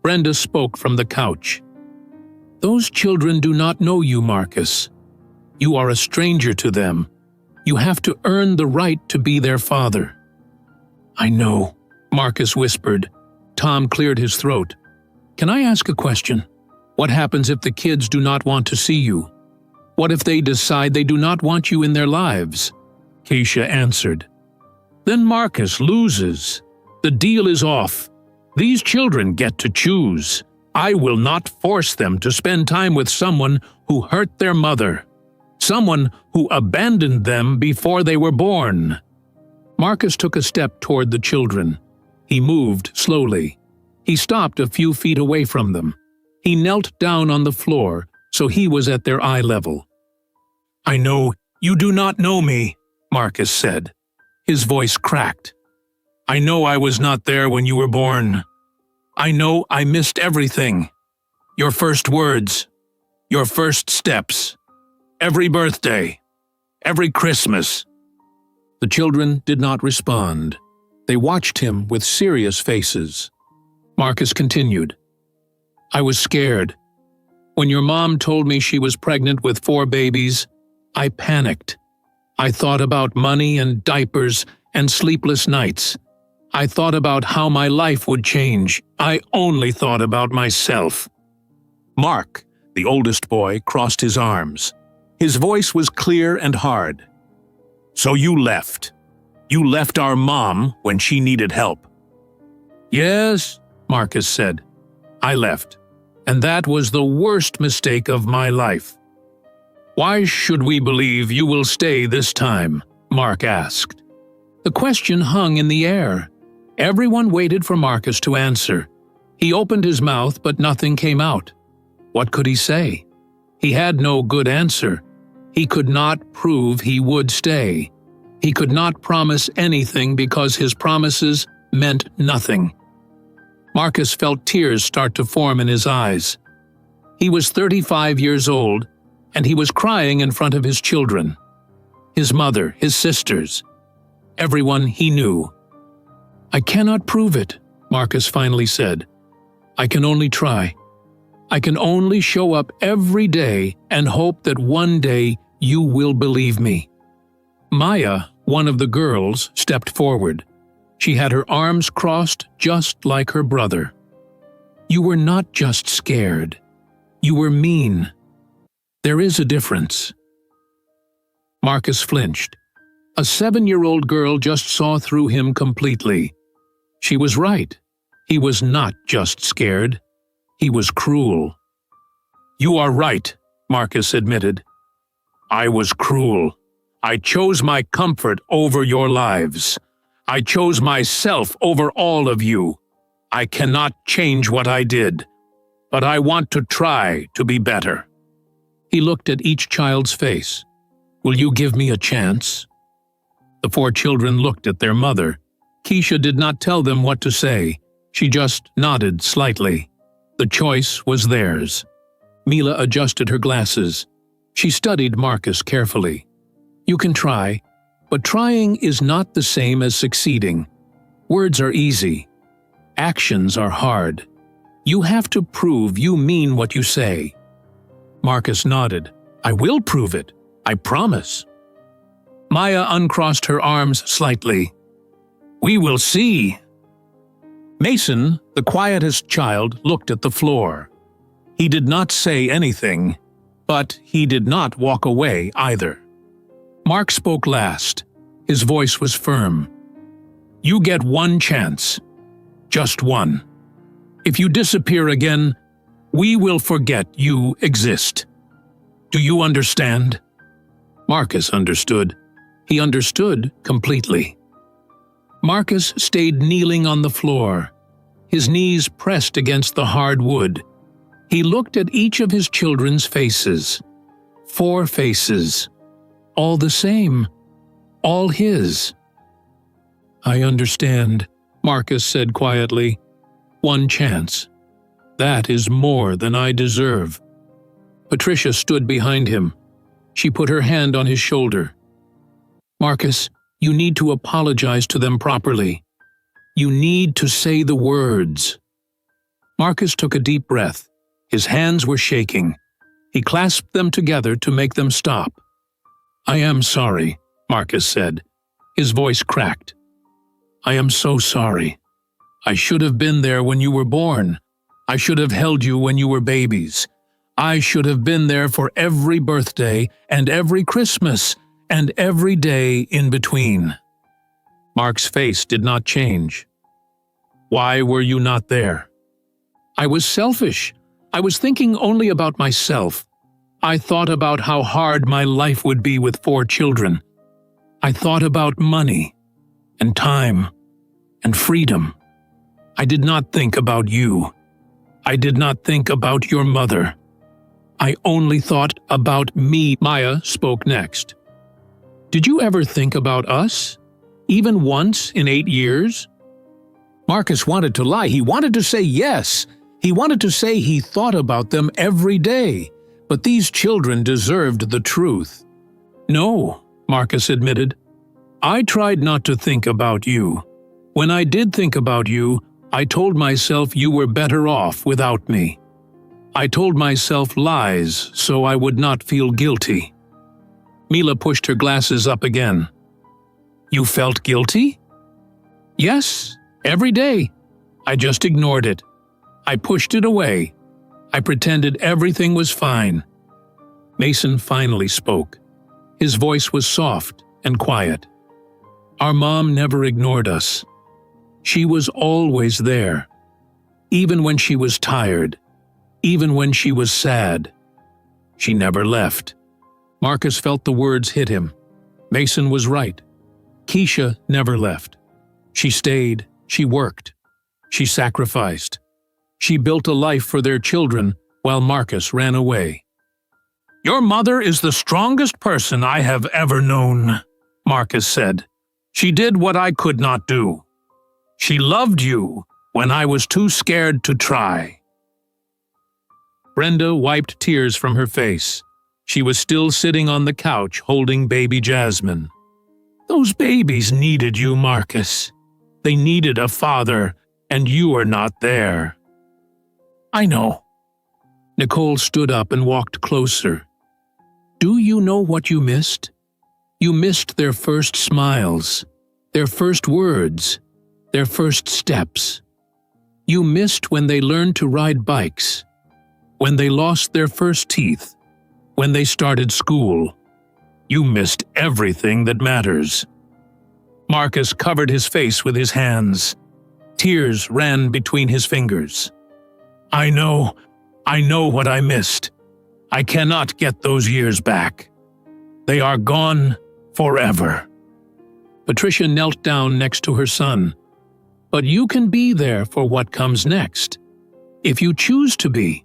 Brenda spoke from the couch. "Those children do not know you, Marcus. You are a stranger to them. You have to earn the right to be their father." "I know," Marcus whispered. Tom cleared his throat. "Can I ask a question? What happens if the kids do not want to see you? What if they decide they do not want you in their lives?" Keisha answered. "Then Marcus loses. The deal is off. These children get to choose. I will not force them to spend time with someone who hurt their mother. Someone who abandoned them before they were born." Marcus took a step toward the children. He moved slowly. He stopped a few feet away from them. He knelt down on the floor so he was at their eye level. "I know you do not know me," Marcus said. His voice cracked. "I know I was not there when you were born. I know I missed everything. Your first words, your first steps, every birthday, every Christmas." The children did not respond. They watched him with serious faces. Marcus continued. "I was scared. When your mom told me she was pregnant with 4 babies, I panicked. I thought about money and diapers and sleepless nights. I thought about how my life would change. I only thought about myself." Mark, the oldest boy, crossed his arms. His voice was clear and hard. "So you left. You left our mom when she needed help." "Yes," Marcus said. "I left. And that was the worst mistake of my life." "Why should we believe you will stay this time?" Mark asked. The question hung in the air. Everyone waited for Marcus to answer. He opened his mouth, but nothing came out. What could he say? He had no good answer. He could not prove he would stay. He could not promise anything because his promises meant nothing. Marcus felt tears start to form in his eyes. He was 35 years old, and he was crying in front of his children. His mother, his sisters, everyone he knew. "I cannot prove it," Marcus finally said. "I can only try. I can only show up every day and hope that one day you will believe me." Maya, one of the girls, stepped forward. She had her arms crossed just like her brother. "You were not just scared. You were mean. There is a difference." Marcus flinched. A 7-year-old girl just saw through him completely. She was right. He was not just scared. He was cruel. "You are right," Marcus admitted. "I was cruel. I chose my comfort over your lives. I chose myself over all of you. I cannot change what I did, but I want to try to be better." He looked at each child's face. "Will you give me a chance?" The 4 children looked at their mother. Keisha did not tell them what to say. She just nodded slightly. The choice was theirs. Mila adjusted her glasses. She studied Marcus carefully. "You can try, but trying is not the same as succeeding. Words are easy. Actions are hard. You have to prove you mean what you say." Marcus nodded. "I will prove it. I promise." Maya uncrossed her arms slightly. "We will see." Mason, the quietest child, looked at the floor. He did not say anything, but he did not walk away either. Mark spoke last. His voice was firm. "You get one chance. Just one. If you disappear again, we will forget you exist. Do you understand?" Marcus understood. He understood completely. Marcus stayed kneeling on the floor. His knees pressed against the hard wood. He looked at each of his children's faces. 4 faces. All the same. All his. I understand, Marcus said quietly. One chance. That is more than I deserve. Patricia stood behind him. She put her hand on his shoulder. Marcus, you need to apologize to them properly. You need to say the words. Marcus took a deep breath. His hands were shaking. He clasped them together to make them stop. I am sorry, Marcus said. His voice cracked. I am so sorry. I should have been there when you were born. I should have held you when you were babies. I should have been there for every birthday and every Christmas and every day in between. Mark's face did not change. Why were you not there? I was selfish. I was thinking only about myself. I thought about how hard my life would be with 4 children. I thought about money and time and freedom. I did not think about you. I did not think about your mother. I only thought about me. Maya spoke next. Did you ever think about us? Even once in 8 years? Marcus wanted to lie. He wanted to say yes. He wanted to say he thought about them every day. But these children deserved the truth. No, Marcus admitted. I tried not to think about you. When I did think about you, I told myself you were better off without me. I told myself lies so I would not feel guilty. Mila pushed her glasses up again. You felt guilty? Yes, every day. I just ignored it. I pushed it away. I pretended everything was fine. Mason finally spoke. His voice was soft and quiet. Our mom never ignored us. She was always there. Even when she was tired. Even when she was sad. She never left. Marcus felt the words hit him. Mason was right. Keisha never left. She stayed. She worked. She sacrificed. She built a life for their children while Marcus ran away. Your mother is the strongest person I have ever known, Marcus said. She did what I could not do. She loved you when I was too scared to try. Brenda wiped tears from her face. She was still sitting on the couch holding baby Jasmine. Those babies needed you, Marcus. They needed a father, and you are not there. I know. Nicole stood up and walked closer. Do you know what you missed? You missed their first smiles, their first words, their first steps. You missed when they learned to ride bikes, when they lost their first teeth, when they started school. You missed everything that matters. Marcus covered his face with his hands. Tears ran between his fingers. I know what I missed. I cannot get those years back. They are gone forever. Patricia knelt down next to her son. But you can be there for what comes next. If you choose to be.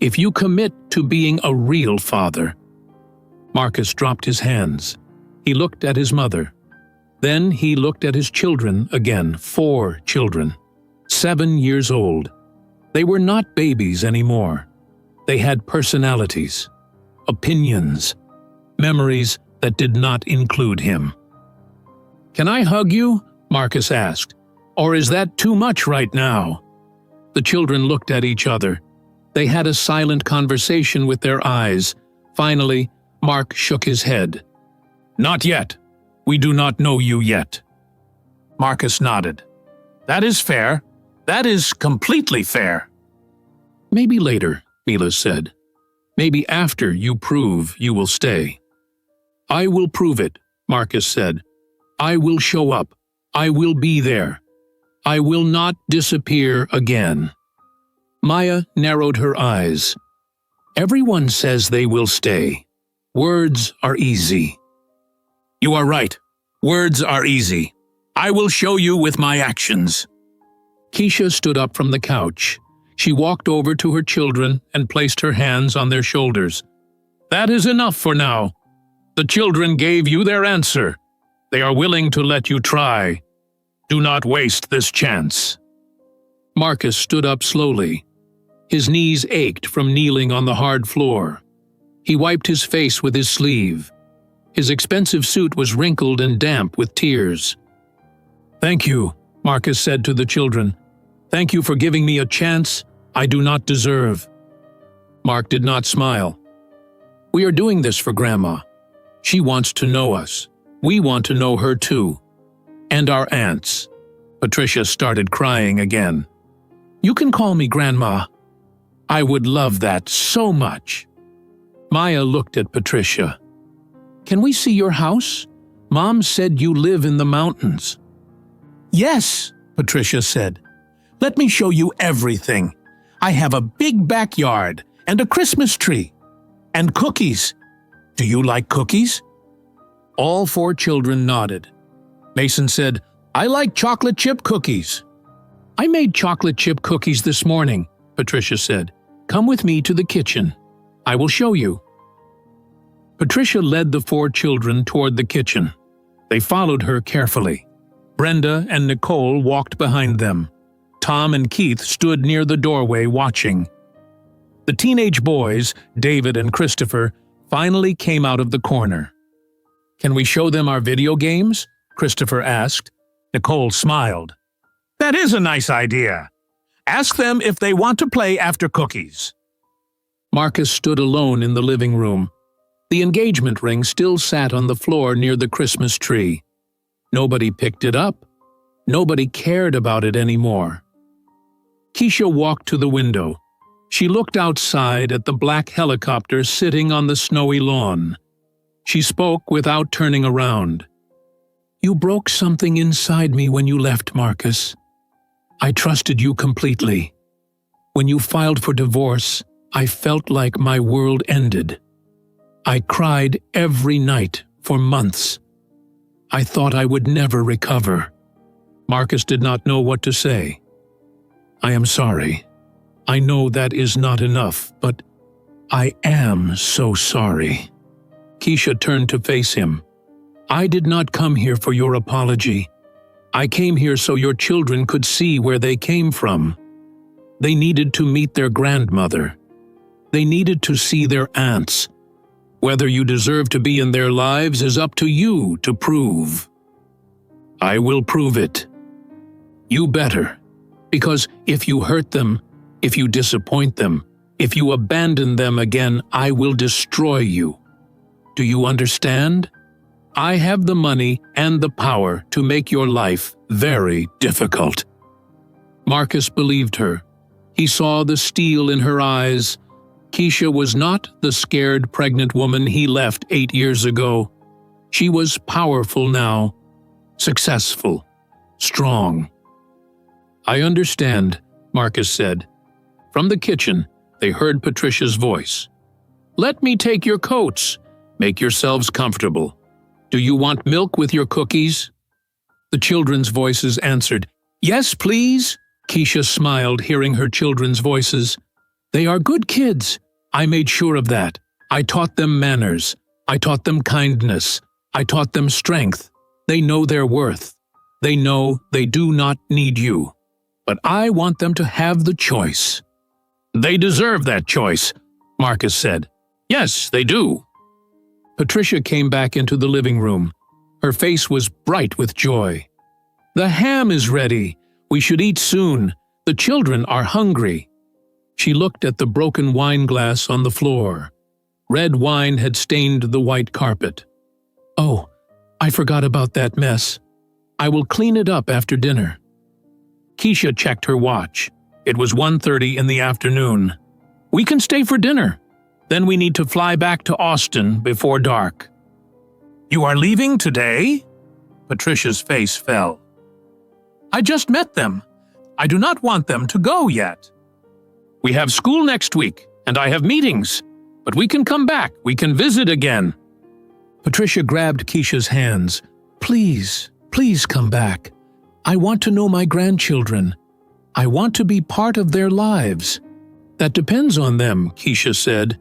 If you commit to being a real father. Marcus dropped his hands. He looked at his mother. Then he looked at his children again, 4 children, 7 years old. They were not babies anymore. They had personalities, opinions, memories that did not include him. Can I hug you? Marcus asked. Or is that too much right now? The children looked at each other. They had a silent conversation with their eyes. Finally, Mark shook his head. Not yet. We do not know you yet. Marcus nodded. That is fair. That is completely fair. Maybe later, Mila said. Maybe after you prove you will stay. I will prove it, Marcus said. I will show up. I will be there. I will not disappear again. Maya narrowed her eyes. Everyone says they will stay. Words are easy. You are right. Words are easy. I will show you with my actions. Keisha stood up from the couch. She walked over to her children and placed her hands on their shoulders. That is enough for now. The children gave you their answer. They are willing to let you try. Do not waste this chance." Marcus stood up slowly. His knees ached from kneeling on the hard floor. He wiped his face with his sleeve. His expensive suit was wrinkled and damp with tears. "Thank you," Marcus said to the children. "Thank you for giving me a chance I do not deserve." Mark did not smile. "We are doing this for Grandma. She wants to know us. We want to know her too. And our aunts." Patricia started crying again. "You can call me Grandma. I would love that so much." Maya looked at Patricia. "Can we see your house? Mom said you live in the mountains." "Yes," Patricia said. "Let me show you everything. I have a big backyard and a Christmas tree. And cookies. Do you like cookies?" All 4 children nodded. Mason said, "I like chocolate chip cookies." "I made chocolate chip cookies this morning," Patricia said. "Come with me to the kitchen. I will show you." Patricia led the 4 children toward the kitchen. They followed her carefully. Brenda and Nicole walked behind them. Tom and Keith stood near the doorway watching. The teenage boys, David and Christopher, finally came out of the corner. "Can we show them our video games?" Christopher asked. Nicole smiled. "That is a nice idea. Ask them if they want to play after cookies." Marcus stood alone in the living room. The engagement ring still sat on the floor near the Christmas tree. Nobody picked it up. Nobody cared about it anymore. Keisha walked to the window. She looked outside at the black helicopter sitting on the snowy lawn. She spoke without turning around. "You broke something inside me when you left, Marcus. I trusted you completely. When you filed for divorce, I felt like my world ended. I cried every night for months. I thought I would never recover." Marcus did not know what to say. "I am sorry. I know that is not enough, but I am so sorry." Keisha turned to face him. "I did not come here for your apology. I came here so your children could see where they came from. They needed to meet their grandmother. They needed to see their aunts. Whether you deserve to be in their lives is up to you to prove." "I will prove it. You better. Because if you hurt them, if you disappoint them, if you abandon them again, I will destroy you. Do you understand? I have the money and the power to make your life very difficult." Marcus believed her. He saw the steel in her eyes. Keisha was not the scared pregnant woman he left 8 years ago. She was powerful now, successful, strong. "I understand," Marcus said. From the kitchen, they heard Patricia's voice. "Let me take your coats. Make yourselves comfortable. Do you want milk with your cookies?" The children's voices answered, "Yes, please." Keisha smiled, hearing her children's voices. "They are good kids. I made sure of that. I taught them manners. I taught them kindness. I taught them strength. They know their worth. They know they do not need you. But I want them to have the choice." "They deserve that choice," Marcus said. "Yes, they do." Patricia came back into the living room. Her face was bright with joy. "The ham is ready. We should eat soon. The children are hungry." She looked at the broken wine glass on the floor. Red wine had stained the white carpet. "Oh, I forgot about that mess. I will clean it up after dinner." Keisha checked her watch. It was 1:30 in the afternoon. "We can stay for dinner. Then we need to fly back to Austin before dark." "You are leaving today?" Patricia's face fell. "I just met them. I do not want them to go yet. We have school next week, and I have meetings. But we can come back. We can visit again." Patricia grabbed Keisha's hands. "Please, please come back. I want to know my grandchildren. I want to be part of their lives." "That depends on them," Keisha said.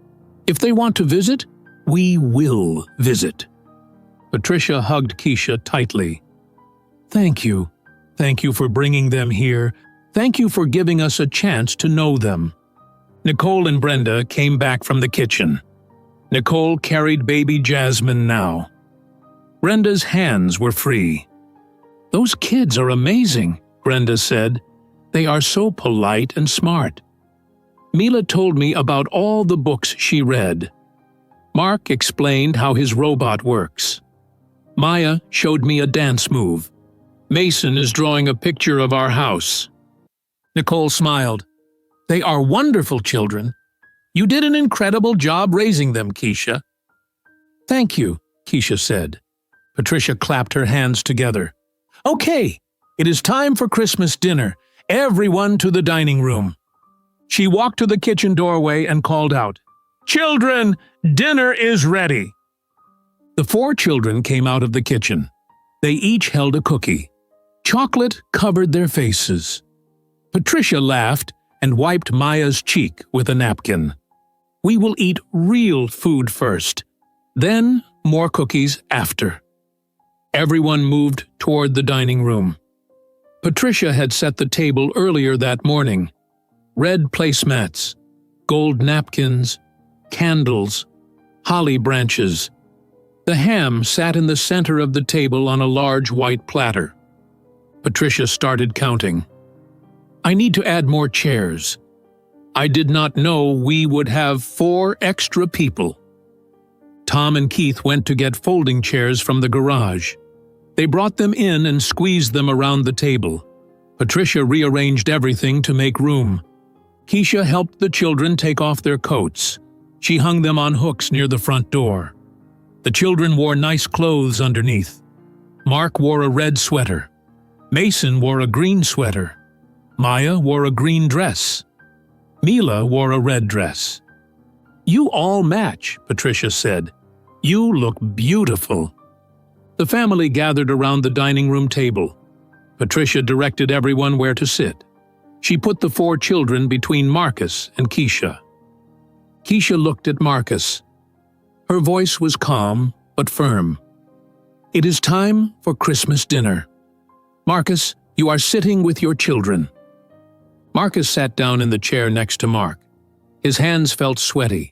"If they want to visit, we will visit." Patricia hugged Keisha tightly. "Thank you. Thank you for bringing them here. Thank you for giving us a chance to know them." Nicole and Brenda came back from the kitchen. Nicole carried baby Jasmine now. Brenda's hands were free. "Those kids are amazing," Brenda said. "They are so polite and smart." Mila told me about all the books she read. Mark explained how his robot works. Maya showed me a dance move. Mason is drawing a picture of our house. Nicole smiled. "They are wonderful children. You did an incredible job raising them, Keisha." "Thank you," Keisha said. Patricia clapped her hands together. "Okay, it is time for Christmas dinner. Everyone to the dining room." She walked to the kitchen doorway and called out, "Children, dinner is ready." The 4 children came out of the kitchen. They each held a cookie. Chocolate covered their faces. Patricia laughed and wiped Maya's cheek with a napkin. "We will eat real food first, then more cookies after." Everyone moved toward the dining room. Patricia had set the table earlier that morning. Red placemats, gold napkins, candles, holly branches. The ham sat in the center of the table on a large white platter. Patricia started counting. "I need to add more chairs. I did not know we would have 4 extra people." Tom and Keith went to get folding chairs from the garage. They brought them in and squeezed them around the table. Patricia rearranged everything to make room. Keisha helped the children take off their coats. She hung them on hooks near the front door. The children wore nice clothes underneath. Mark wore a red sweater. Mason wore a green sweater. Maya wore a green dress. Mila wore a red dress. "You all match," Patricia said. "You look beautiful." The family gathered around the dining room table. Patricia directed everyone where to sit. She put the 4 children between Marcus and Keisha. Keisha looked at Marcus. Her voice was calm but firm. "It is time for Christmas dinner. Marcus, you are sitting with your children." Marcus sat down in the chair next to Mark. His hands felt sweaty.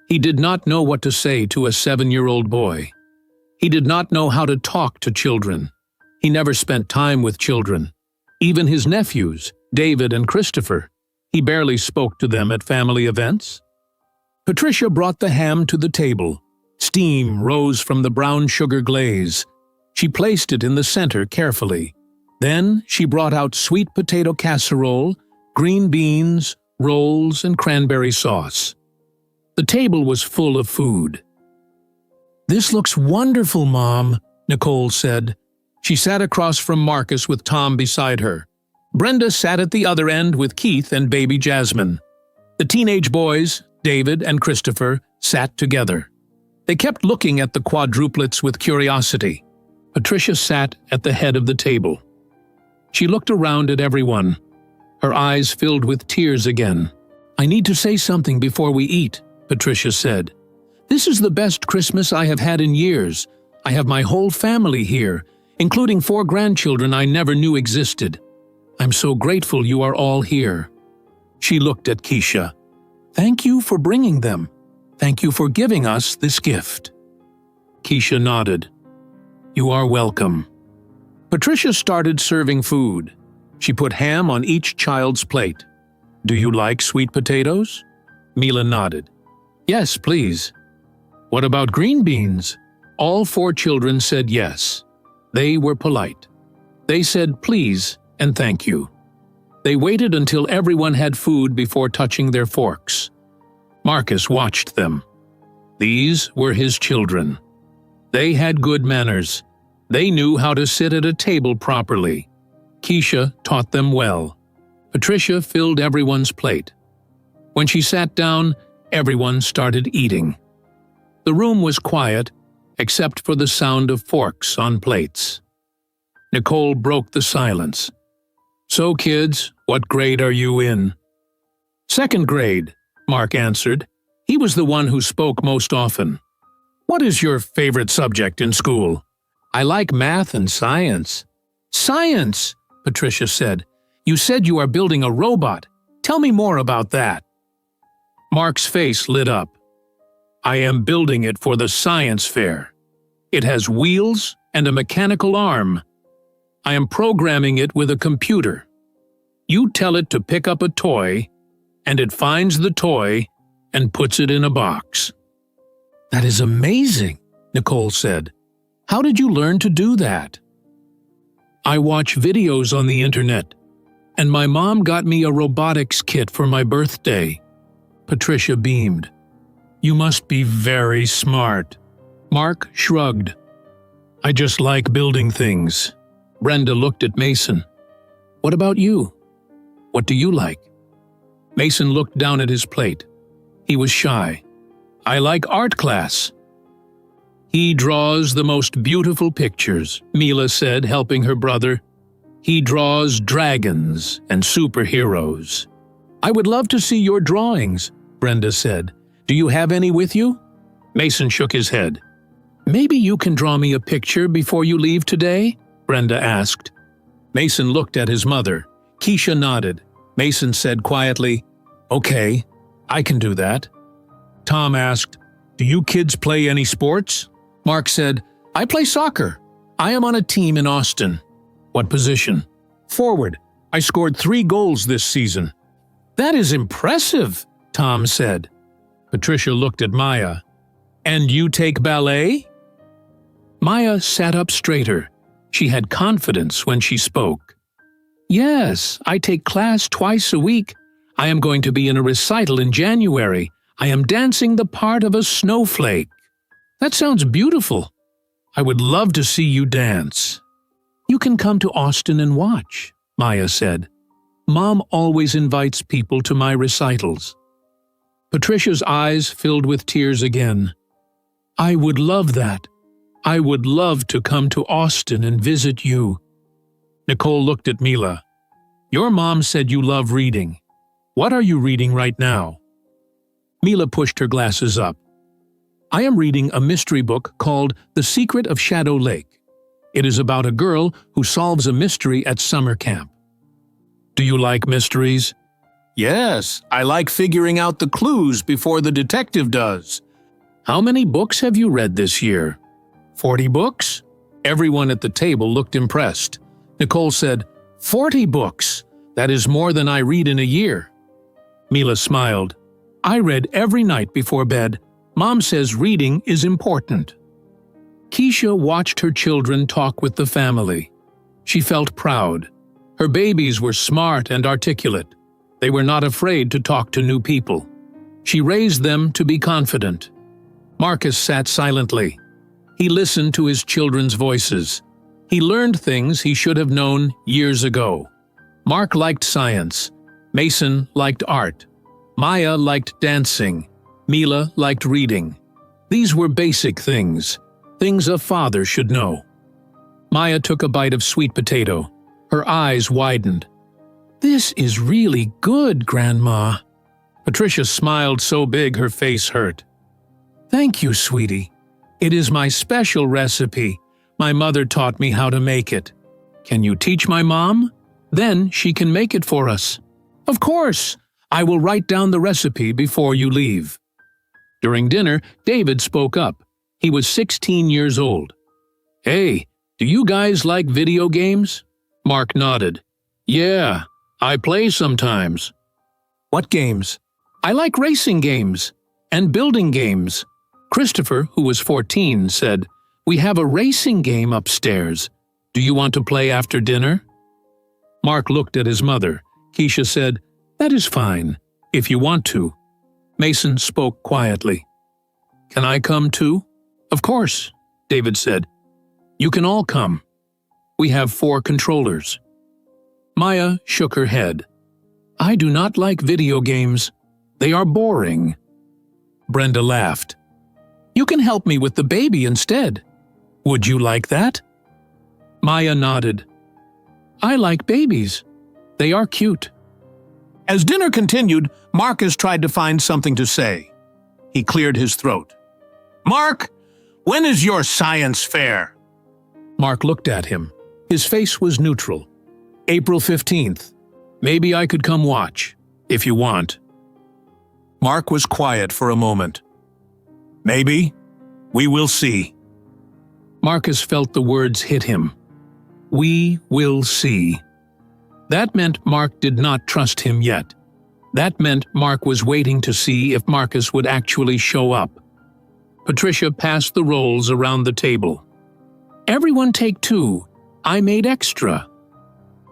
He did not know what to say to a 7-year-old boy. He did not know how to talk to children. He never spent time with children. Even his nephews, David and Christopher, he barely spoke to them at family events. Patricia brought the ham to the table. Steam rose from the brown sugar glaze. She placed it in the center carefully. Then she brought out sweet potato casserole, green beans, rolls, and cranberry sauce. The table was full of food. "This looks wonderful, Mom," Nicole said. She sat across from Marcus with Tom beside her. Brenda sat at the other end with Keith and baby Jasmine. The teenage boys, David and Christopher, sat together. They kept looking at the quadruplets with curiosity. Patricia sat at the head of the table. She looked around at everyone. Her eyes filled with tears again. "I need to say something before we eat," Patricia said. "This is the best Christmas I have had in years. I have my whole family here, including 4 grandchildren I never knew existed. I'm so grateful you are all here." She looked at Keisha. "Thank you for bringing them. Thank you for giving us this gift." Keisha nodded. "You are welcome." Patricia started serving food. She put ham on each child's plate. "Do you like sweet potatoes?" Mila nodded. "Yes, please." "What about green beans?" All 4 children said yes. They were polite. They said please and thank you. They waited until everyone had food before touching their forks. Marcus watched them. These were his children. They had good manners. They knew how to sit at a table properly. Keisha taught them well. Patricia filled everyone's plate. When she sat down, everyone started eating. The room was quiet, except for the sound of forks on plates. Nicole broke the silence. "So, kids, what grade are you in?" "Second grade," Mark answered. He was the one who spoke most often. "What is your favorite subject in school?" "I like math and science." "Science! Patricia said. "You said you are building a robot. Tell me more about that." Mark's face lit up. "I am building it for the science fair. It has wheels and a mechanical arm. I am programming it with a computer. You tell it to pick up a toy, and it finds the toy and puts it in a box." "That is amazing," Nicole said. "How did you learn to do that?" "I watch videos on the internet, and my mom got me a robotics kit for my birthday." Patricia beamed. "You must be very smart." Mark shrugged. "I just like building things." Brenda looked at Mason. "What about you? What do you like?" Mason looked down at his plate. He was shy. "I like art class." "He draws the most beautiful pictures," Mila said, helping her brother. "He draws dragons and superheroes." "I would love to see your drawings," Brenda said. "Do you have any with you?" Mason shook his head. "Maybe you can draw me a picture before you leave today?" Brenda asked. Mason looked at his mother. Keisha nodded. Mason said quietly, "Okay, I can do that." Tom asked, "Do you kids play any sports?" Mark said, "I play soccer. I am on a team in Austin." "What position?" "Forward. I scored 3 goals this season." "That is impressive," Tom said. Patricia looked at Maya. "And you take ballet?" Maya sat up straighter. She had confidence when she spoke. "Yes, I take class twice a week. I am going to be in a recital in January. I am dancing the part of a snowflake." "That sounds beautiful. I would love to see you dance." "You can come to Austin and watch," Maya said. "Mom always invites people to my recitals." Patricia's eyes filled with tears again. "I would love that. I would love to come to Austin and visit you." Nicole looked at Mila. "Your mom said you love reading. What are you reading right now?" Mila pushed her glasses up. "I am reading a mystery book called The Secret of Shadow Lake. It is about a girl who solves a mystery at summer camp." "Do you like mysteries?" "Yes, I like figuring out the clues before the detective does." "How many books have you read this year?" 40 books? Everyone at the table looked impressed. Nicole said, 40 books! That is more than I read in a year." Mila smiled. "I read every night before bed. Mom says reading is important." Keisha watched her children talk with the family. She felt proud. Her babies were smart and articulate. They were not afraid to talk to new people. She raised them to be confident. Marcus sat silently. He listened to his children's voices. He learned things he should have known years ago. Mark liked science. Mason liked art. Maya liked dancing. Mila liked reading. These were basic things a father should know. Maya took a bite of sweet potato. Her eyes widened. "This is really good, Grandma." Patricia smiled so big her face hurt. "Thank you, sweetie. It is my special recipe. My mother taught me how to make it. Can you teach my mom? Then she can make it for us." "Of course. I will write down the recipe before you leave." During dinner, David spoke up. He was 16 years old. "Hey, do you guys like video games?" Mark nodded. "Yeah, I play sometimes." "What games?" "I like racing games and building games." Christopher, who was 14, said, "We have a racing game upstairs. Do you want to play after dinner?" Mark looked at his mother. Keisha said, "That is fine, if you want to." Mason spoke quietly. "Can I come too?" "Of course," David said. "You can all come. We have 4 controllers." Maya shook her head. "I do not like video games. They are boring." Brenda laughed. "You can help me with the baby instead. Would you like that?" Maya nodded. "I like babies. They are cute." As dinner continued, Marcus tried to find something to say. He cleared his throat. "Mark, when is your science fair?" Mark looked at him. His face was neutral. April 15th. Maybe I could come watch, if you want. Mark was quiet for a moment. Maybe. We will see. Marcus felt the words hit him. We will see. That meant Mark did not trust him yet. That meant Mark was waiting to see if Marcus would actually show up. Patricia passed the rolls around the table. Everyone take 2. I made extra.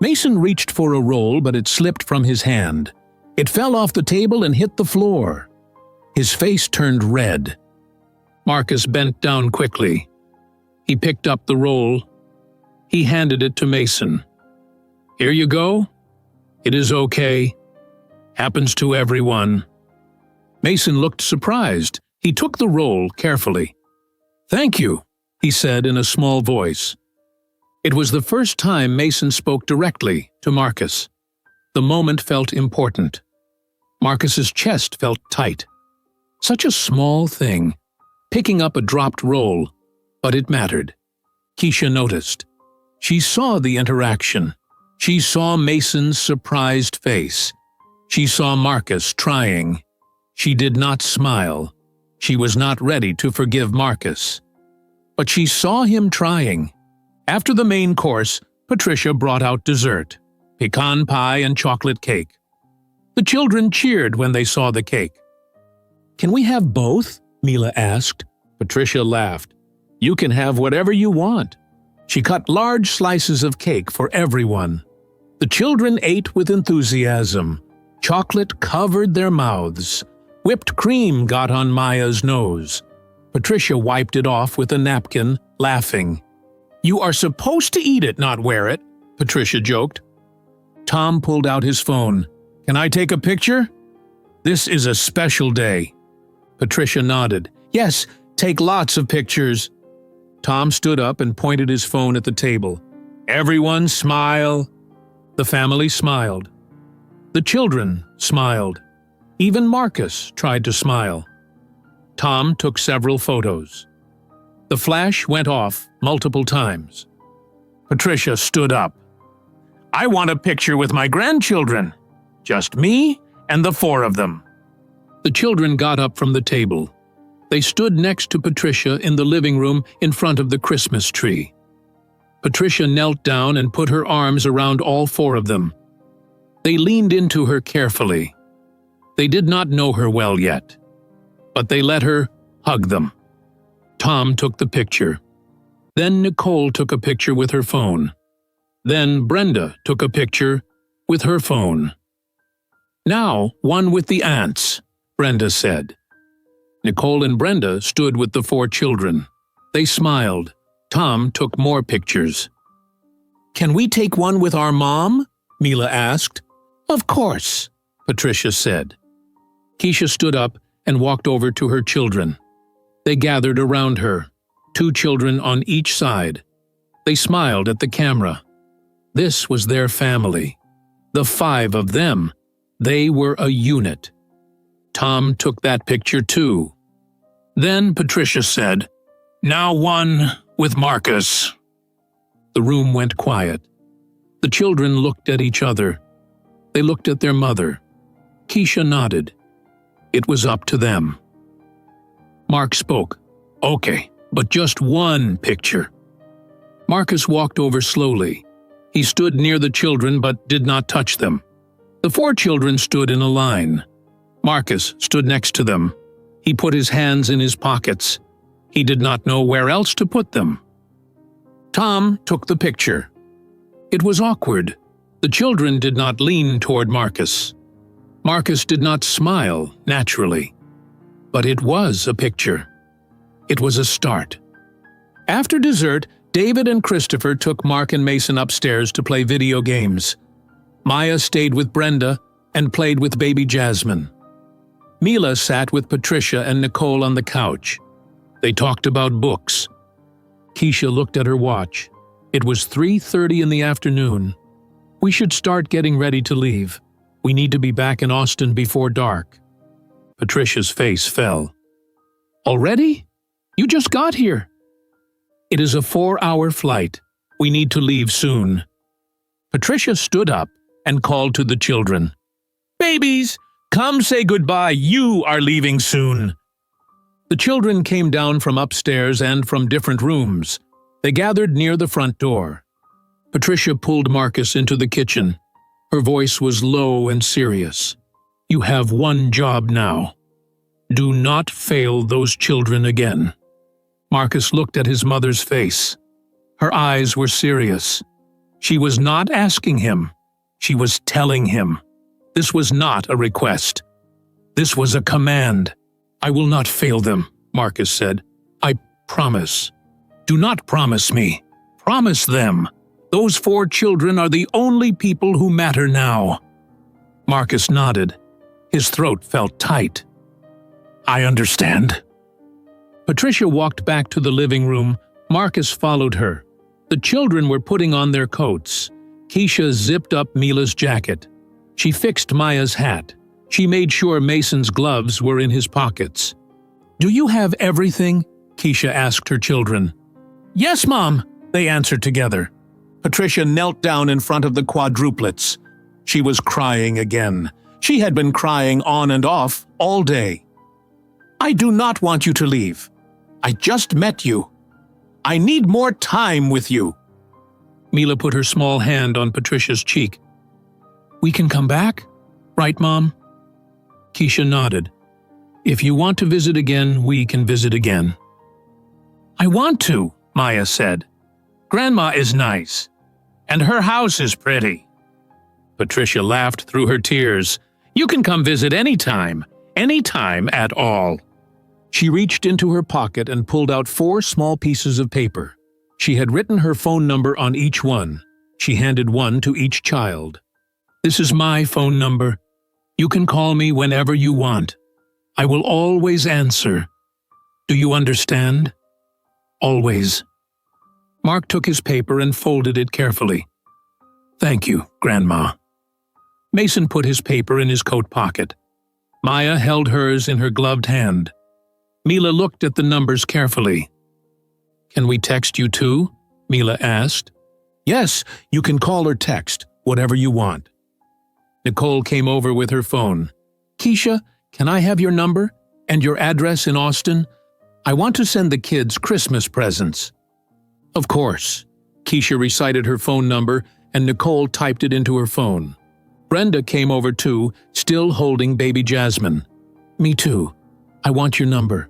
Mason reached for a roll, but it slipped from his hand. It fell off the table and hit the floor. His face turned red. Marcus bent down quickly. He picked up the roll. He handed it to Mason. Here you go. It is okay. Happens to everyone. Mason looked surprised. He took the roll carefully. Thank you, he said in a small voice. It was the first time Mason spoke directly to Marcus. The moment felt important. Marcus's chest felt tight. Such a small thing, picking up a dropped roll, but it mattered. Keisha noticed. She saw the interaction. She saw Mason's surprised face. She saw Marcus trying. She did not smile. She was not ready to forgive Marcus. But she saw him trying. After the main course, Patricia brought out dessert, pecan pie and chocolate cake. The children cheered when they saw the cake. Can we have both? Mila asked. Patricia laughed. You can have whatever you want. She cut large slices of cake for everyone. The children ate with enthusiasm. Chocolate covered their mouths. Whipped cream got on Maya's nose. Patricia wiped it off with a napkin, laughing. You are supposed to eat it, not wear it, Patricia joked. Tom pulled out his phone. Can I take a picture? This is a special day. Patricia nodded. Yes, take lots of pictures. Tom stood up and pointed his phone at the table. Everyone smile. The family smiled. The children smiled. Even Marcus tried to smile. Tom took several photos. The flash went off multiple times. Patricia stood up. I want a picture with my grandchildren. Just me and the 4 of them. The children got up from the table. They stood next to Patricia in the living room in front of the Christmas tree. Patricia knelt down and put her arms around all 4 of them. They leaned into her carefully. They did not know her well yet, but they let her hug them. Tom took the picture. Then Nicole took a picture with her phone. Then Brenda took a picture with her phone. Now, one with the ants, Brenda said. Nicole and Brenda stood with the 4 children. They smiled. Tom took more pictures. Can we take one with our mom? Mila asked. Of course, Patricia said. Keisha stood up and walked over to her children. They gathered around her, 2 children on each side. They smiled at the camera. This was their family. The 5 of them. They were a unit. Tom took that picture too. Then Patricia said, Now one with Marcus. The room went quiet. The children looked at each other. They looked at their mother. Keisha nodded. It was up to them. Mark spoke. Okay, but just one picture. Marcus walked over slowly. He stood near the children but did not touch them. The 4 children stood in a line. Marcus stood next to them. He put his hands in his pockets. He did not know where else to put them. Tom took the picture. It was awkward. The children did not lean toward Marcus. Marcus did not smile naturally. But it was a picture. It was a start. After dessert, David and Christopher took Mark and Mason upstairs to play video games. Maya stayed with Brenda and played with baby Jasmine. Mila sat with Patricia and Nicole on the couch. They talked about books. Keisha looked at her watch. It was 3:30 in the afternoon. We should start getting ready to leave. We need to be back in Austin before dark. Patricia's face fell. Already? You just got here. It is a 4-hour flight. We need to leave soon. Patricia stood up and called to the children. "Babies, come say goodbye. You are leaving soon." The children came down from upstairs and from different rooms. They gathered near the front door. Patricia pulled Marcus into the kitchen. Her voice was low and serious. "You have one job now. Do not fail those children again." Marcus looked at his mother's face. Her eyes were serious. She was not asking him. She was telling him. This was not a request. This was a command. "I will not fail them," Marcus said. "I promise." "Do not promise me. Promise them. Those 4 children are the only people who matter now." Marcus nodded. His throat felt tight. "I understand." Patricia walked back to the living room. Marcus followed her. The children were putting on their coats. Keisha zipped up Mila's jacket. She fixed Maya's hat. She made sure Mason's gloves were in his pockets. "Do you have everything?" Keisha asked her children. "Yes, Mom," they answered together. Patricia knelt down in front of the quadruplets. She was crying again. She had been crying on and off all day. "I do not want you to leave. I just met you. I need more time with you." Mila put her small hand on Patricia's cheek. "We can come back? Right, Mom?" Keisha nodded. "If you want to visit again, we can visit again." "I want to," Maya said. "Grandma is nice. And her house is pretty." Patricia laughed through her tears. "You can come visit anytime at all." She reached into her pocket and pulled out 4 small pieces of paper. She had written her phone number on each one. She handed one to each child. "This is my phone number. You can call me whenever you want. I will always answer. Do you understand? Always." Mark took his paper and folded it carefully. "Thank you, Grandma." Mason put his paper in his coat pocket. Maya held hers in her gloved hand. Mila looked at the numbers carefully. "Can we text you too?" Mila asked. "Yes, you can call or text, whatever you want." Nicole came over with her phone. "Keisha, can I have your number and your address in Austin? I want to send the kids Christmas presents." "Of course." Keisha recited her phone number and Nicole typed it into her phone. Brenda came over too, still holding baby Jasmine. "Me too. I want your number.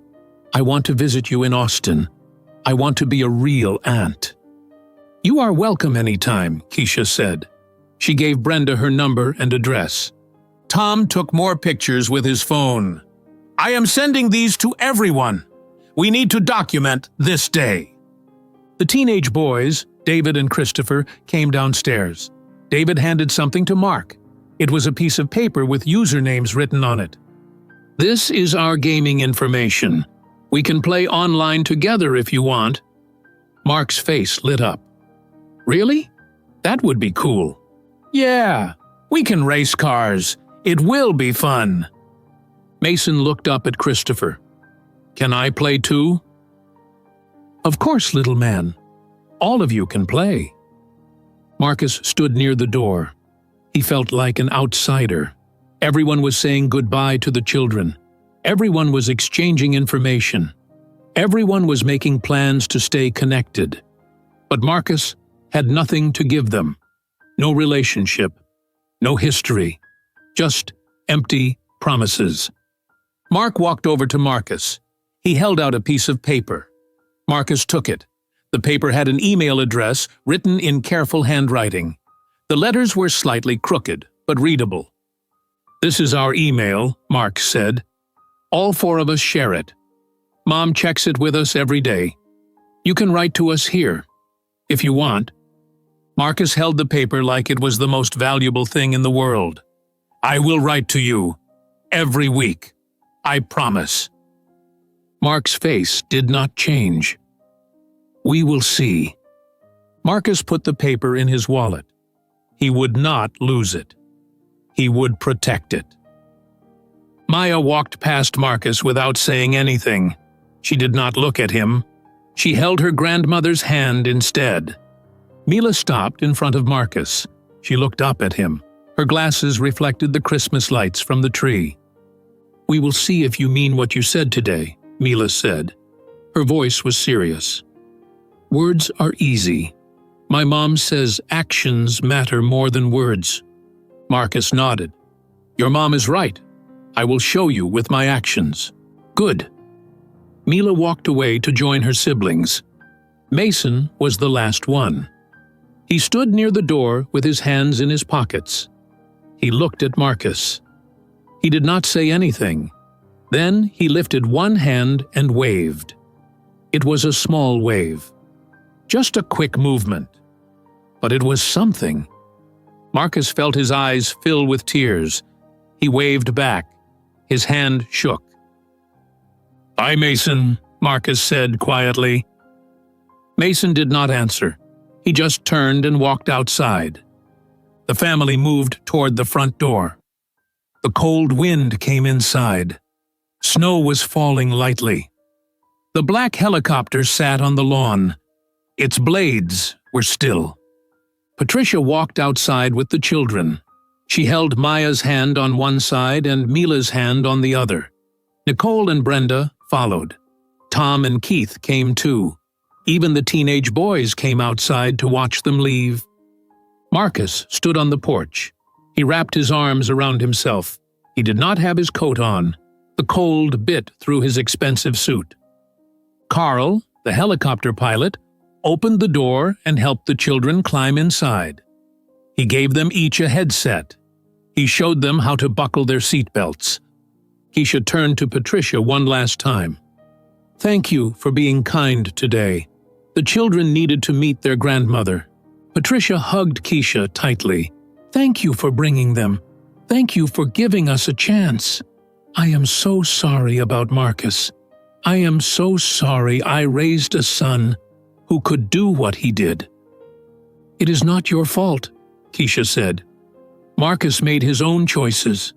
I want to visit you in Austin. I want to be a real aunt." "You are welcome anytime," Keisha said. She gave Brenda her number and address. Tom took more pictures with his phone. "I am sending these to everyone. We need to document this day." The teenage boys, David and Christopher, came downstairs. David handed something to Mark. It was a piece of paper with usernames written on it. "This is our gaming information. We can play online together if you want." Mark's face lit up. "Really? That would be cool." "Yeah, we can race cars. It will be fun." Mason looked up at Christopher. "Can I play too?" "Of course, little man. All of you can play." Marcus stood near the door. He felt like an outsider. Everyone was saying goodbye to the children. Everyone was exchanging information. Everyone was making plans to stay connected. But Marcus had nothing to give them. No relationship. No history. Just empty promises. Mark walked over to Marcus. He held out a piece of paper. Marcus took it. The paper had an email address written in careful handwriting. The letters were slightly crooked, but readable. "This is our email," Mark said. "All 4 of us share it. Mom checks it with us every day. You can write to us here, if you want." Marcus held the paper like it was the most valuable thing in the world. "I will write to you. Every week. I promise." Mark's face did not change. "We will see." Marcus put the paper in his wallet. He would not lose it. He would protect it. Maya walked past Marcus without saying anything. She did not look at him. She held her grandmother's hand instead. Mila stopped in front of Marcus. She looked up at him. Her glasses reflected the Christmas lights from the tree. "We will see if you mean what you said today," Mila said. Her voice was serious. "Words are easy. My mom says actions matter more than words." Marcus nodded. "Your mom is right. I will show you with my actions." "Good." Mila walked away to join her siblings. Mason was the last one. He stood near the door with his hands in his pockets. He looked at Marcus. He did not say anything. Then he lifted one hand and waved. It was a small wave. Just a quick movement. But it was something. Marcus felt his eyes fill with tears. He waved back. His hand shook. "Bye, Mason," Marcus said quietly. Mason did not answer. He just turned and walked outside. The family moved toward the front door. The cold wind came inside. Snow was falling lightly. The black helicopter sat on the lawn. Its blades were still. Patricia walked outside with the children. She held Maya's hand on one side and Mila's hand on the other. Nicole and Brenda followed. Tom and Keith came too. Even the teenage boys came outside to watch them leave. Marcus stood on the porch. He wrapped his arms around himself. He did not have his coat on. The cold bit through his expensive suit. Carl, the helicopter pilot, opened the door and helped the children climb inside. He gave them each a headset. He showed them how to buckle their seatbelts. Keisha turned to Patricia one last time. "Thank you for being kind today. The children needed to meet their grandmother." Patricia hugged Keisha tightly. "Thank you for bringing them. Thank you for giving us a chance. I am so sorry about Marcus. I am so sorry I raised a son who could do what he did." "It is not your fault," Keisha said. "Marcus made his own choices.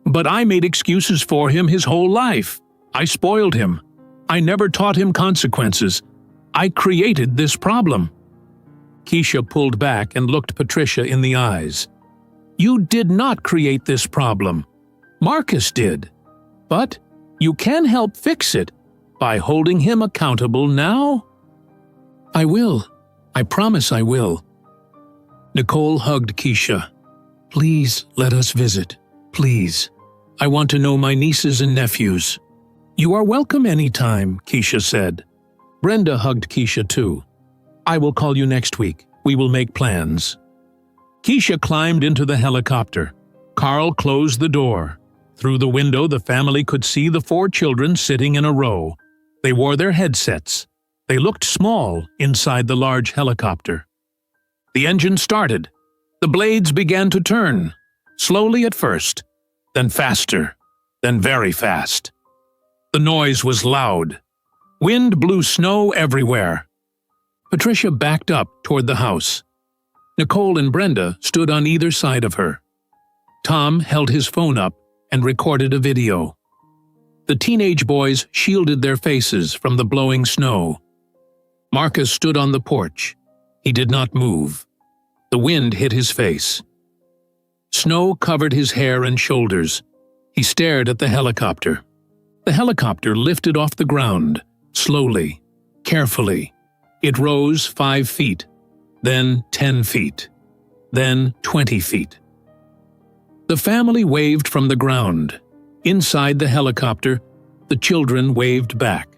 But I made excuses for him his whole life. I spoiled him. I never taught him consequences. I created this problem." Keisha pulled back and looked Patricia in the eyes. "You did not create this problem. Marcus did. But you can help fix it by holding him accountable now." "I will. I promise I will." Nicole hugged Keisha. "Please let us visit. Please. I want to know my nieces and nephews." "You are welcome anytime," Keisha said. Brenda hugged Keisha too. "I will call you next week. We will make plans." Keisha climbed into the helicopter. Carl closed the door. Through the window, the family could see the 4 children sitting in a row. They wore their headsets. They looked small inside the large helicopter. The engine started. The blades began to turn, slowly at first, then faster, then very fast. The noise was loud. Wind blew snow everywhere. Patricia backed up toward the house. Nicole and Brenda stood on either side of her. Tom held his phone up and recorded a video. The teenage boys shielded their faces from the blowing snow. Marcus stood on the porch. He did not move. The wind hit his face. Snow covered his hair and shoulders. He stared at the helicopter. The helicopter lifted off the ground, slowly, carefully. It rose 5 feet, then 10 feet, then 20 feet. The family waved from the ground. Inside the helicopter, the children waved back.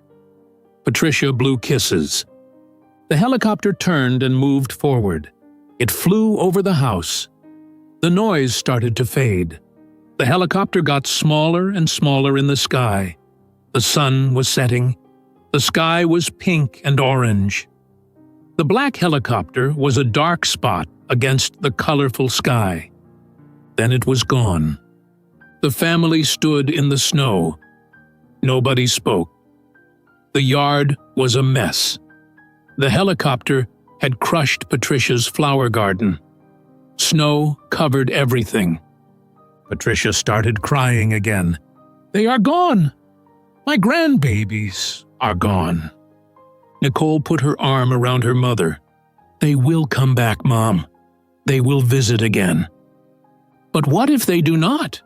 Patricia blew kisses. The helicopter turned and moved forward. It flew over the house. The noise started to fade. The helicopter got smaller and smaller in the sky. The sun was setting. The sky was pink and orange. The black helicopter was a dark spot against the colorful sky. Then it was gone. The family stood in the snow. Nobody spoke. The yard was a mess. The helicopter had crushed Patricia's flower garden. Snow covered everything. Patricia started crying again. "They are gone! My grandbabies are gone." Nicole put her arm around her mother. "They will come back, Mom. they will visit again. But what if they do not?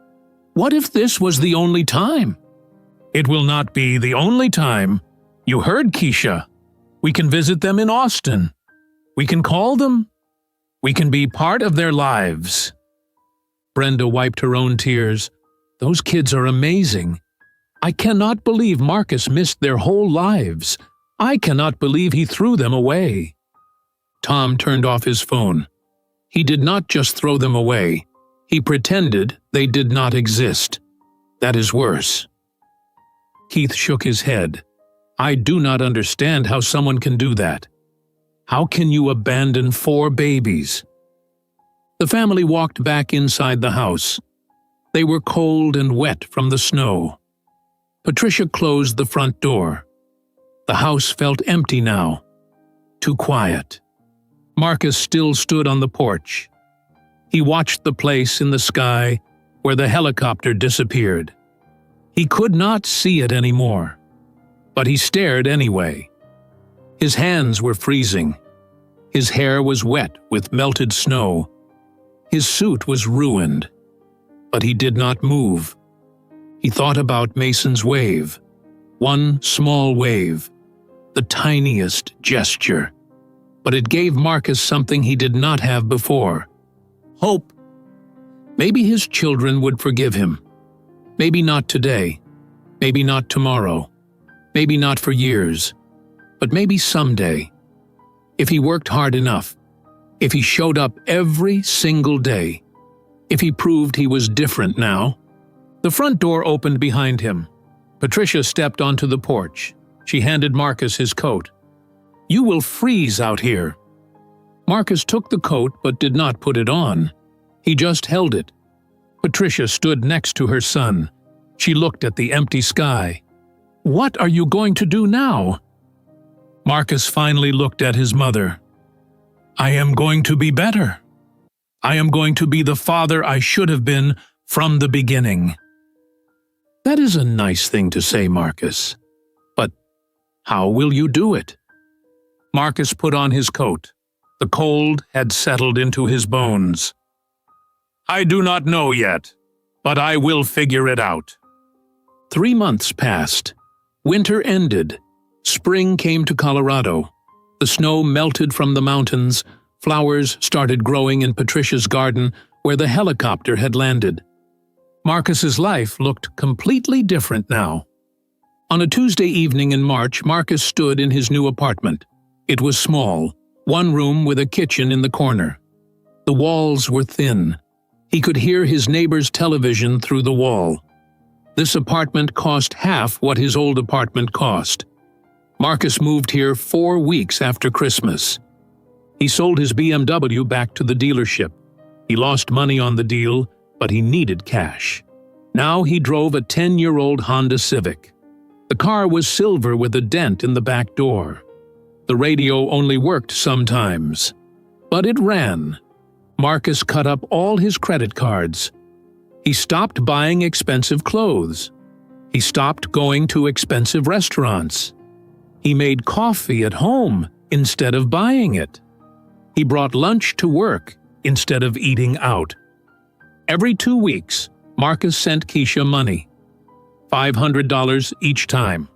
What if this was the only time? It will not be the only time. You heard Keisha. We can visit them in Austin. We can call them. We can be part of their lives. Brenda wiped her own tears. Those kids are amazing. I cannot believe Marcus missed their whole lives. I cannot believe he threw them away. Tom turned off his phone. He did not just throw them away. He pretended they did not exist. That is worse. Keith shook his head. I do not understand how someone can do that. How can you abandon 4 babies? The family walked back inside the house. They were cold and wet from the snow. Patricia closed the front door. The house felt empty now. Too quiet. Marcus still stood on the porch. He watched the place in the sky where the helicopter disappeared. He could not see it anymore, but he stared anyway. His hands were freezing. His hair was wet with melted snow. His suit was ruined, but he did not move. He thought about Mason's wave. One small wave, the tiniest gesture. But it gave Marcus something he did not have before. Hope. Maybe his children would forgive him. Maybe not today. Maybe not tomorrow. Maybe not for years. But maybe someday. If he worked hard enough. If he showed up every single day. If he proved he was different now. The front door opened behind him. Patricia stepped onto the porch. She handed Marcus his coat. You will freeze out here. Marcus took the coat but did not put it on. He just held it. Patricia stood next to her son. She looked at the empty sky. What are you going to do now? Marcus finally looked at his mother. I am going to be better. I am going to be the father I should have been from the beginning. That is a nice thing to say, Marcus. But how will you do it? Marcus put on his coat. The cold had settled into his bones. I do not know yet, but I will figure it out. 3 months passed. Winter ended. Spring came to Colorado. The snow melted from the mountains. Flowers started growing in Patricia's garden where the helicopter had landed. Marcus's life looked completely different now. On a Tuesday evening in March, Marcus stood in his new apartment. It was small, 1 room with a kitchen in the corner. The walls were thin. He could hear his neighbor's television through the wall. This apartment cost half what his old apartment cost. Marcus moved here 4 weeks after Christmas. He sold his BMW back to the dealership. He lost money on the deal, but he needed cash. Now he drove a 10-year-old Honda Civic. The car was silver with a dent in the back door. The radio only worked sometimes, but it ran. Marcus cut up all his credit cards. He stopped buying expensive clothes. He stopped going to expensive restaurants. He made coffee at home instead of buying it. He brought lunch to work instead of eating out. Every 2 weeks, Marcus sent Keisha money. $500 each time.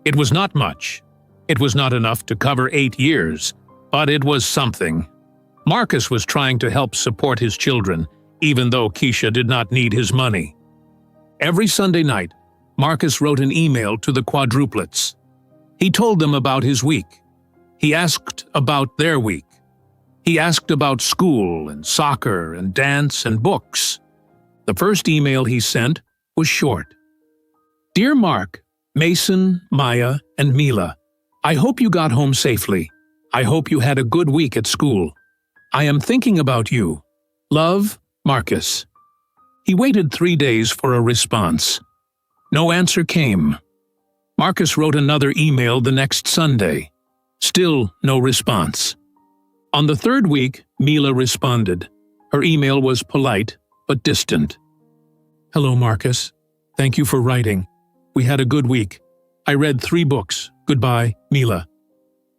It was not much. It was not enough to cover 8 years, but it was something. Marcus was trying to help support his children, even though Keisha did not need his money. Every Sunday night, Marcus wrote an email to the quadruplets. He told them about his week. He asked about their week. He asked about school and soccer and dance and books. The first email he sent was short. Dear Mark, Mason, Maya, and Mila, I hope you got home safely. I hope you had a good week at school. I am thinking about you. Love, Marcus. He waited 3 days for a response. No answer came. Marcus wrote another email the next Sunday. Still no response. On the 3rd week, Mila responded. Her email was polite, but distant. Hello, Marcus. Thank you for writing. We had a good week. I read 3 books. Goodbye, Mila.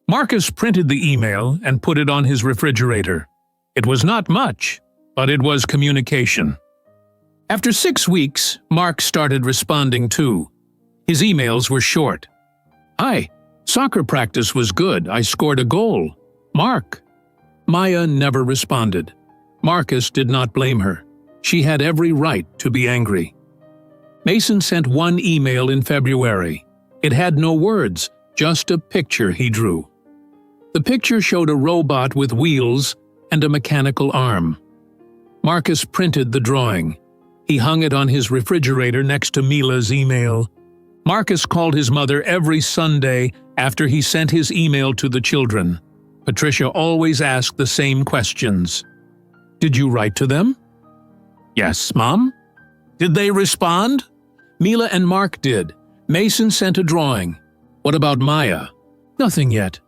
Marcus printed the email and put it on his refrigerator. It was not much, but it was communication. After 6 weeks, Mark started responding too. His emails were short. "Hi, soccer practice was good. I scored a goal. Mark." Maya never responded. Marcus did not blame her. She had every right to be angry. Mason sent one email in February. It had no words, just a picture he drew. The picture showed a robot with wheels and a mechanical arm. Marcus printed the drawing. He hung it on his refrigerator next to Mila's email. Marcus called his mother every Sunday after he sent his email to the children. Patricia always asked the same questions. "Did you write to them?" "Yes, Mom." "Did they respond?" "Mila and Mark did. Mason sent a drawing." "What about Maya?" "Nothing yet."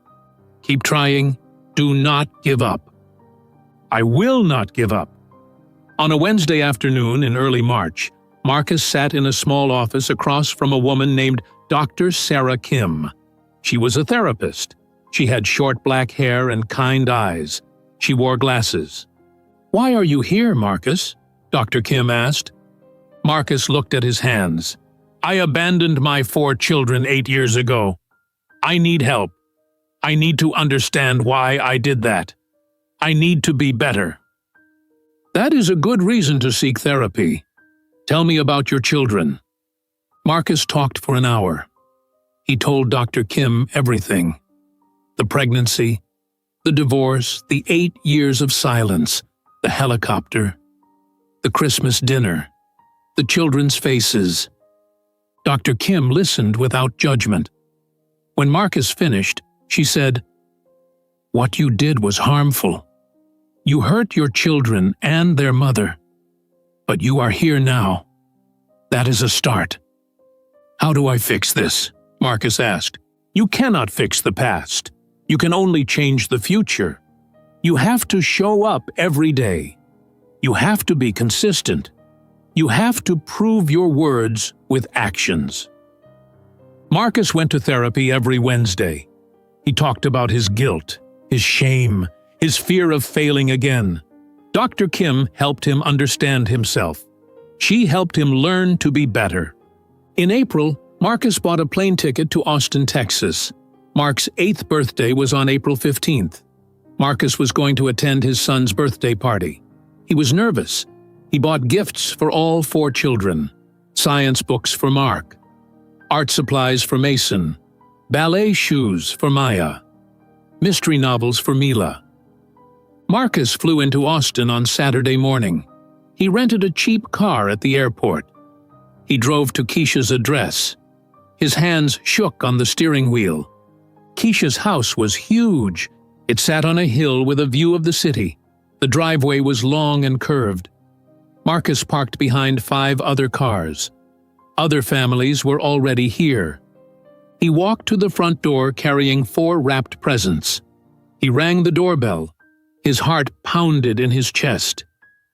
"Keep trying. Do not give up." "I will not give up." On a Wednesday afternoon in early March, Marcus sat in a small office across from a woman named Dr. Sarah Kim. She was a therapist. She had short black hair and kind eyes. She wore glasses. "Why are you here, Marcus?" Dr. Kim asked. Marcus looked at his hands. "I abandoned my 4 children 8 years ago. I need help. I need to understand why I did that. I need to be better." "That is a good reason to seek therapy. Tell me about your children." Marcus talked for an hour. He told Dr. Kim everything. The pregnancy, the divorce, the 8 years of silence, the helicopter, the Christmas dinner, the children's faces. Dr. Kim listened without judgment. When Marcus finished, she said, "What you did was harmful. You hurt your children and their mother. But you are here now. That is a start." "How do I fix this?" Marcus asked. "You cannot fix the past. You can only change the future. You have to show up every day. You have to be consistent. You have to prove your words with actions." Marcus went to therapy every Wednesday. He talked about his guilt, his shame, his fear of failing again. Dr. Kim helped him understand himself. She helped him learn to be better. In April, Marcus bought a plane ticket to Austin, Texas. Mark's 8th birthday was on April 15th. Marcus was going to attend his son's birthday party. He was nervous. He bought gifts for all 4 children. Science books for Mark. Art supplies for Mason. Ballet shoes for Maya. Mystery novels for Mila. Marcus flew into Austin on Saturday morning. He rented a cheap car at the airport. He drove to Keisha's address. His hands shook on the steering wheel. Keisha's house was huge. It sat on a hill with a view of the city. The driveway was long and curved. Marcus parked behind 5 other cars. Other families were already here. He walked to the front door carrying 4 wrapped presents. He rang the doorbell. His heart pounded in his chest.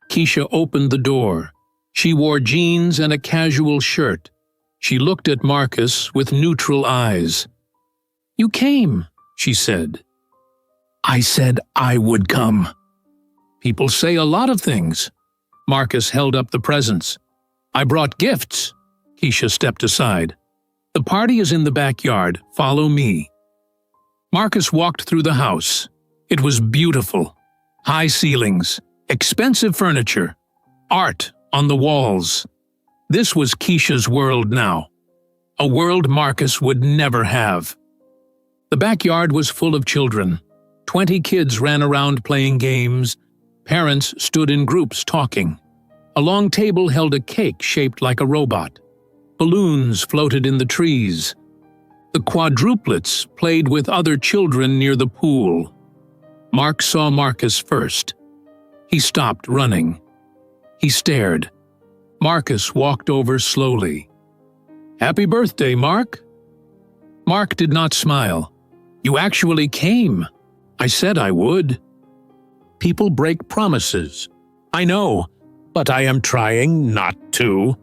Keisha opened the door. She wore jeans and a casual shirt. She looked at Marcus with neutral eyes. "You came," she said. "I said I would come." "People say a lot of things." Marcus held up the presents. "I brought gifts." Keisha stepped aside. "The party is in the backyard. Follow me." Marcus walked through the house. It was beautiful. High ceilings, expensive furniture, art on the walls. This was Keisha's world now. A world Marcus would never have. The backyard was full of children. 20 kids ran around playing games. Parents stood in groups talking. A long table held a cake shaped like a robot. Balloons floated in the trees. The quadruplets played with other children near the pool. Mark saw Marcus first. He stopped running. He stared. Marcus walked over slowly. "Happy birthday, Mark." Mark did not smile. "You actually came." "I said I would." "People break promises." "I know, but I am trying not to."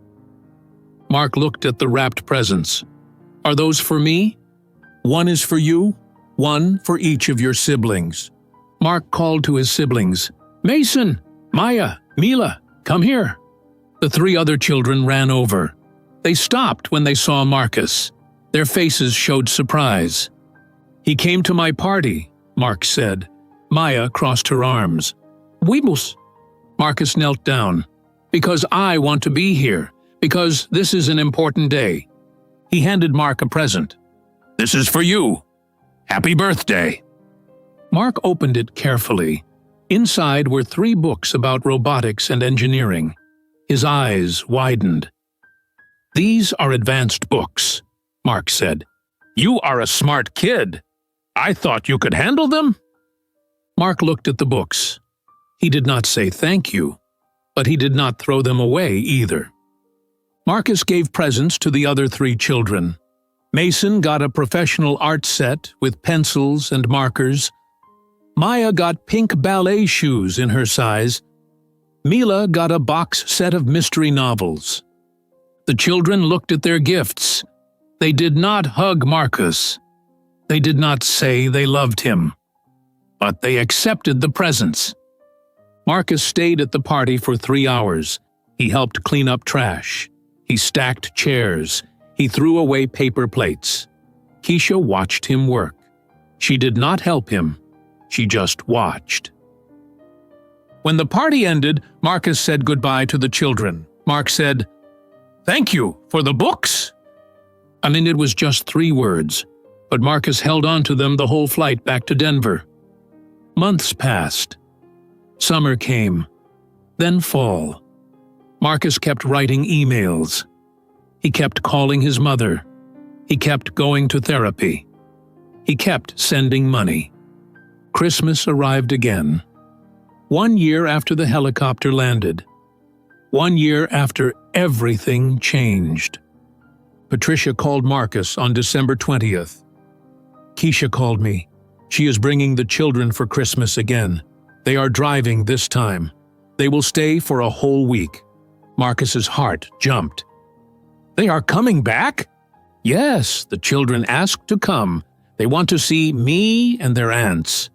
Mark looked at the wrapped presents. "Are those for me?" "One is for you, one for each of your siblings." Mark called to his siblings. Mason, Maya, Mila, come here. The three other children ran over. They stopped when they saw Marcus. Their faces showed surprise. He came to my party, Mark said. Maya crossed her arms. Weebles. Marcus knelt down. Because I want to be here. Because this is an important day. He handed Mark a present. This is for you. Happy birthday. Mark opened it carefully. Inside were 3 books about robotics and engineering. His eyes widened. These are advanced books, Mark said. You are a smart kid. I thought you could handle them. Mark looked at the books. He did not say thank you, but he did not throw them away either. Marcus gave presents to the other 3 children. Mason got a professional art set with pencils and markers. Maya got pink ballet shoes in her size. Mila got a box set of mystery novels. The children looked at their gifts. They did not hug Marcus. They did not say they loved him. But they accepted the presents. Marcus stayed at the party for 3 hours. He helped clean up trash. He stacked chairs. He threw away paper plates. Keisha watched him work. She did not help him. She just watched. When the party ended, Marcus said goodbye to the children. Mark said, "Thank you for the books." And it was just 3 words, but Marcus held on to them the whole flight back to Denver. Months passed. Summer came. Then fall. Marcus kept writing emails. He kept calling his mother. He kept going to therapy. He kept sending money. Christmas arrived again. 1 year after the helicopter landed. 1 year after everything changed. Patricia called Marcus on December 20th. Keisha called me. She is bringing the children for Christmas again. They are driving this time. They will stay for a whole week. Marcus's heart jumped. They are coming back? Yes, the children asked to come. They want to see me and their aunts.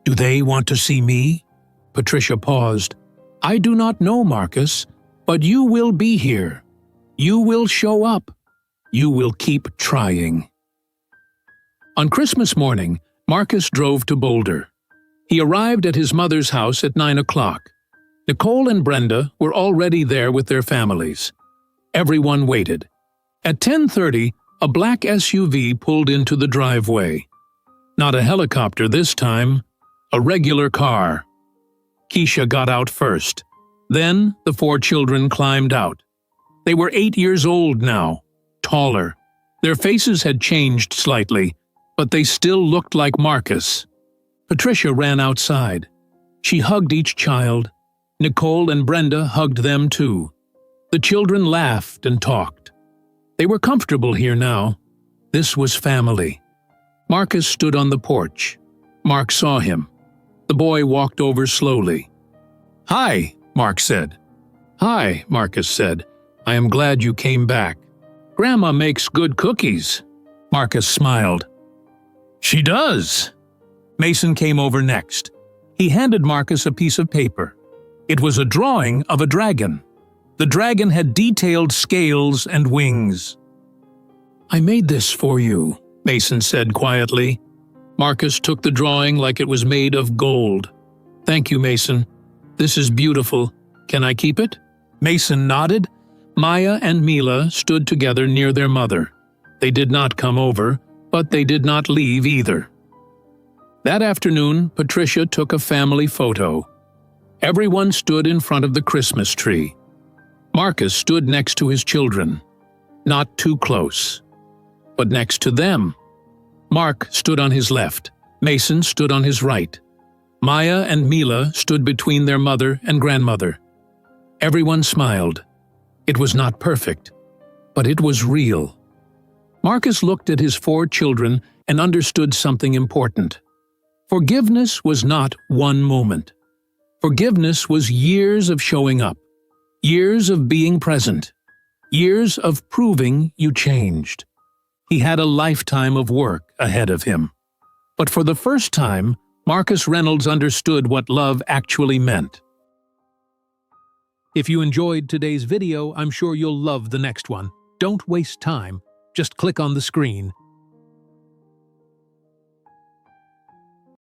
Do they want to see me? Patricia paused. I do not know, Marcus, but you will be here. You will show up. You will keep trying. On Christmas morning, Marcus drove to Boulder. He arrived at his mother's house at 9 o'clock. Nicole and Brenda were already there with their families. Everyone waited. At 10:30, a black SUV pulled into the driveway. Not a helicopter this time, a regular car. Keisha got out first. Then the 4 children climbed out. They were 8 years old now, taller. Their faces had changed slightly, but they still looked like Marcus. Patricia ran outside. She hugged each child. Nicole and Brenda hugged them too. The children laughed and talked. They were comfortable here now. This was family. Marcus stood on the porch. Mark saw him. The boy walked over slowly. Hi, Mark said. Hi, Marcus said. I am glad you came back. Grandma makes good cookies. Marcus smiled. She does. Mason came over next. He handed Marcus a piece of paper. It was a drawing of a dragon. The dragon had detailed scales and wings. I made this for you, Mason said quietly. Marcus took the drawing like it was made of gold. Thank you, Mason. This is beautiful. Can I keep it? Mason nodded. Maya and Mila stood together near their mother. They did not come over, but they did not leave either. That afternoon, Patricia took a family photo. Everyone stood in front of the Christmas tree. Marcus stood next to his children. Not too close, but next to them. Mark stood on his left. Mason stood on his right. Maya and Mila stood between their mother and grandmother. Everyone smiled. It was not perfect, but it was real. Marcus looked at his 4 children and understood something important. Forgiveness was not one moment. Forgiveness was years of showing up, years of being present, years of proving you changed. He had a lifetime of work ahead of him. But for the first time, Marcus Reynolds understood what love actually meant. If you enjoyed today's video, I'm sure you'll love the next one. Don't waste time. Just click on the screen